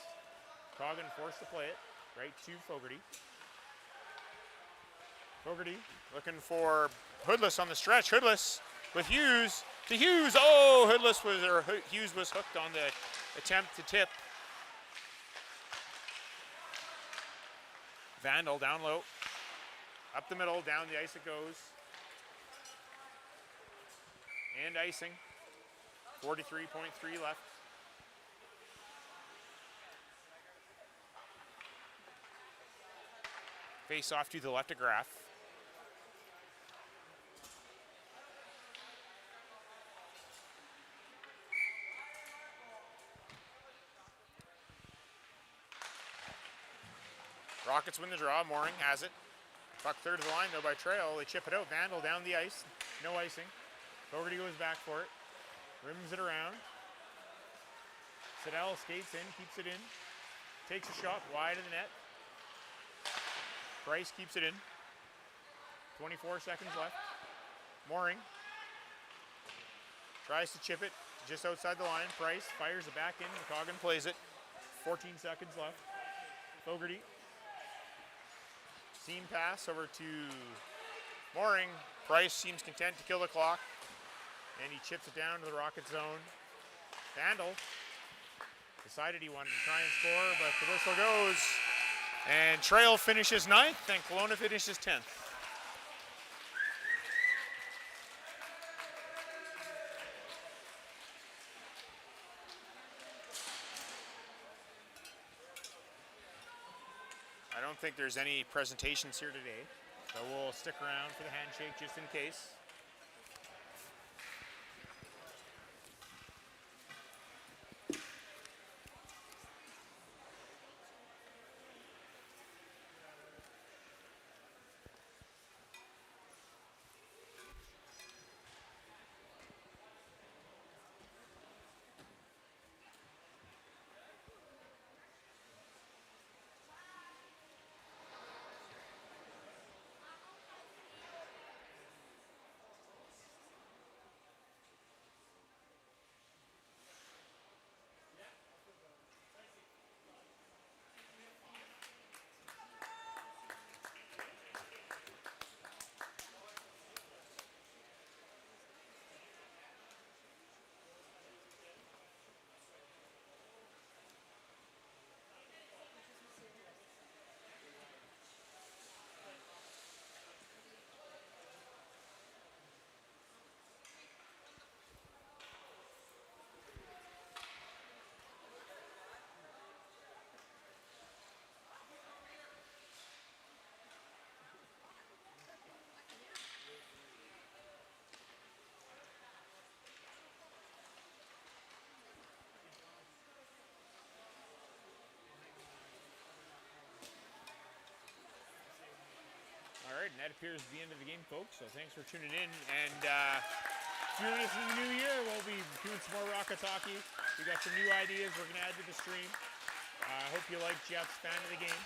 Coggan forced to play it. Right to Fogarty. Fogarty looking for Hoodless on the stretch. Hoodless with Hughes to Hughes. Oh, Hughes was hooked on the attempt to tip. Vandal down low. Up the middle, down the ice it goes. And icing. 43.3 left. Face off to the left of Graf. Rockets win the draw. Mooring has it. Puck third of the line though by Trail. They chip it out. Vandal down the ice. No icing. Fogarty goes back for it. Rims it around. Siddell skates in, keeps it in. Takes a shot wide of the net. Price keeps it in. 24 seconds left. Mooring tries to chip it just outside the line. Price fires it back in. McCoggan plays it. 14 seconds left. Fogarty. Seam pass over to Mooring. Price seems content to kill the clock. And he chips it down to the Rocket zone. Vandal decided he wanted to try and score, but the whistle goes. And Trail finishes 9th and Kelowna finishes 10th. I don't think there's any presentations here today, so we'll stick around for the handshake just in case. All right, and that appears the end of the game, folks. So thanks for tuning in. And if you're listening to the new year, we'll be doing some more Rockets hockey. We got some new ideas we're going to add to the stream. I hope you like Jeff's fan of the game.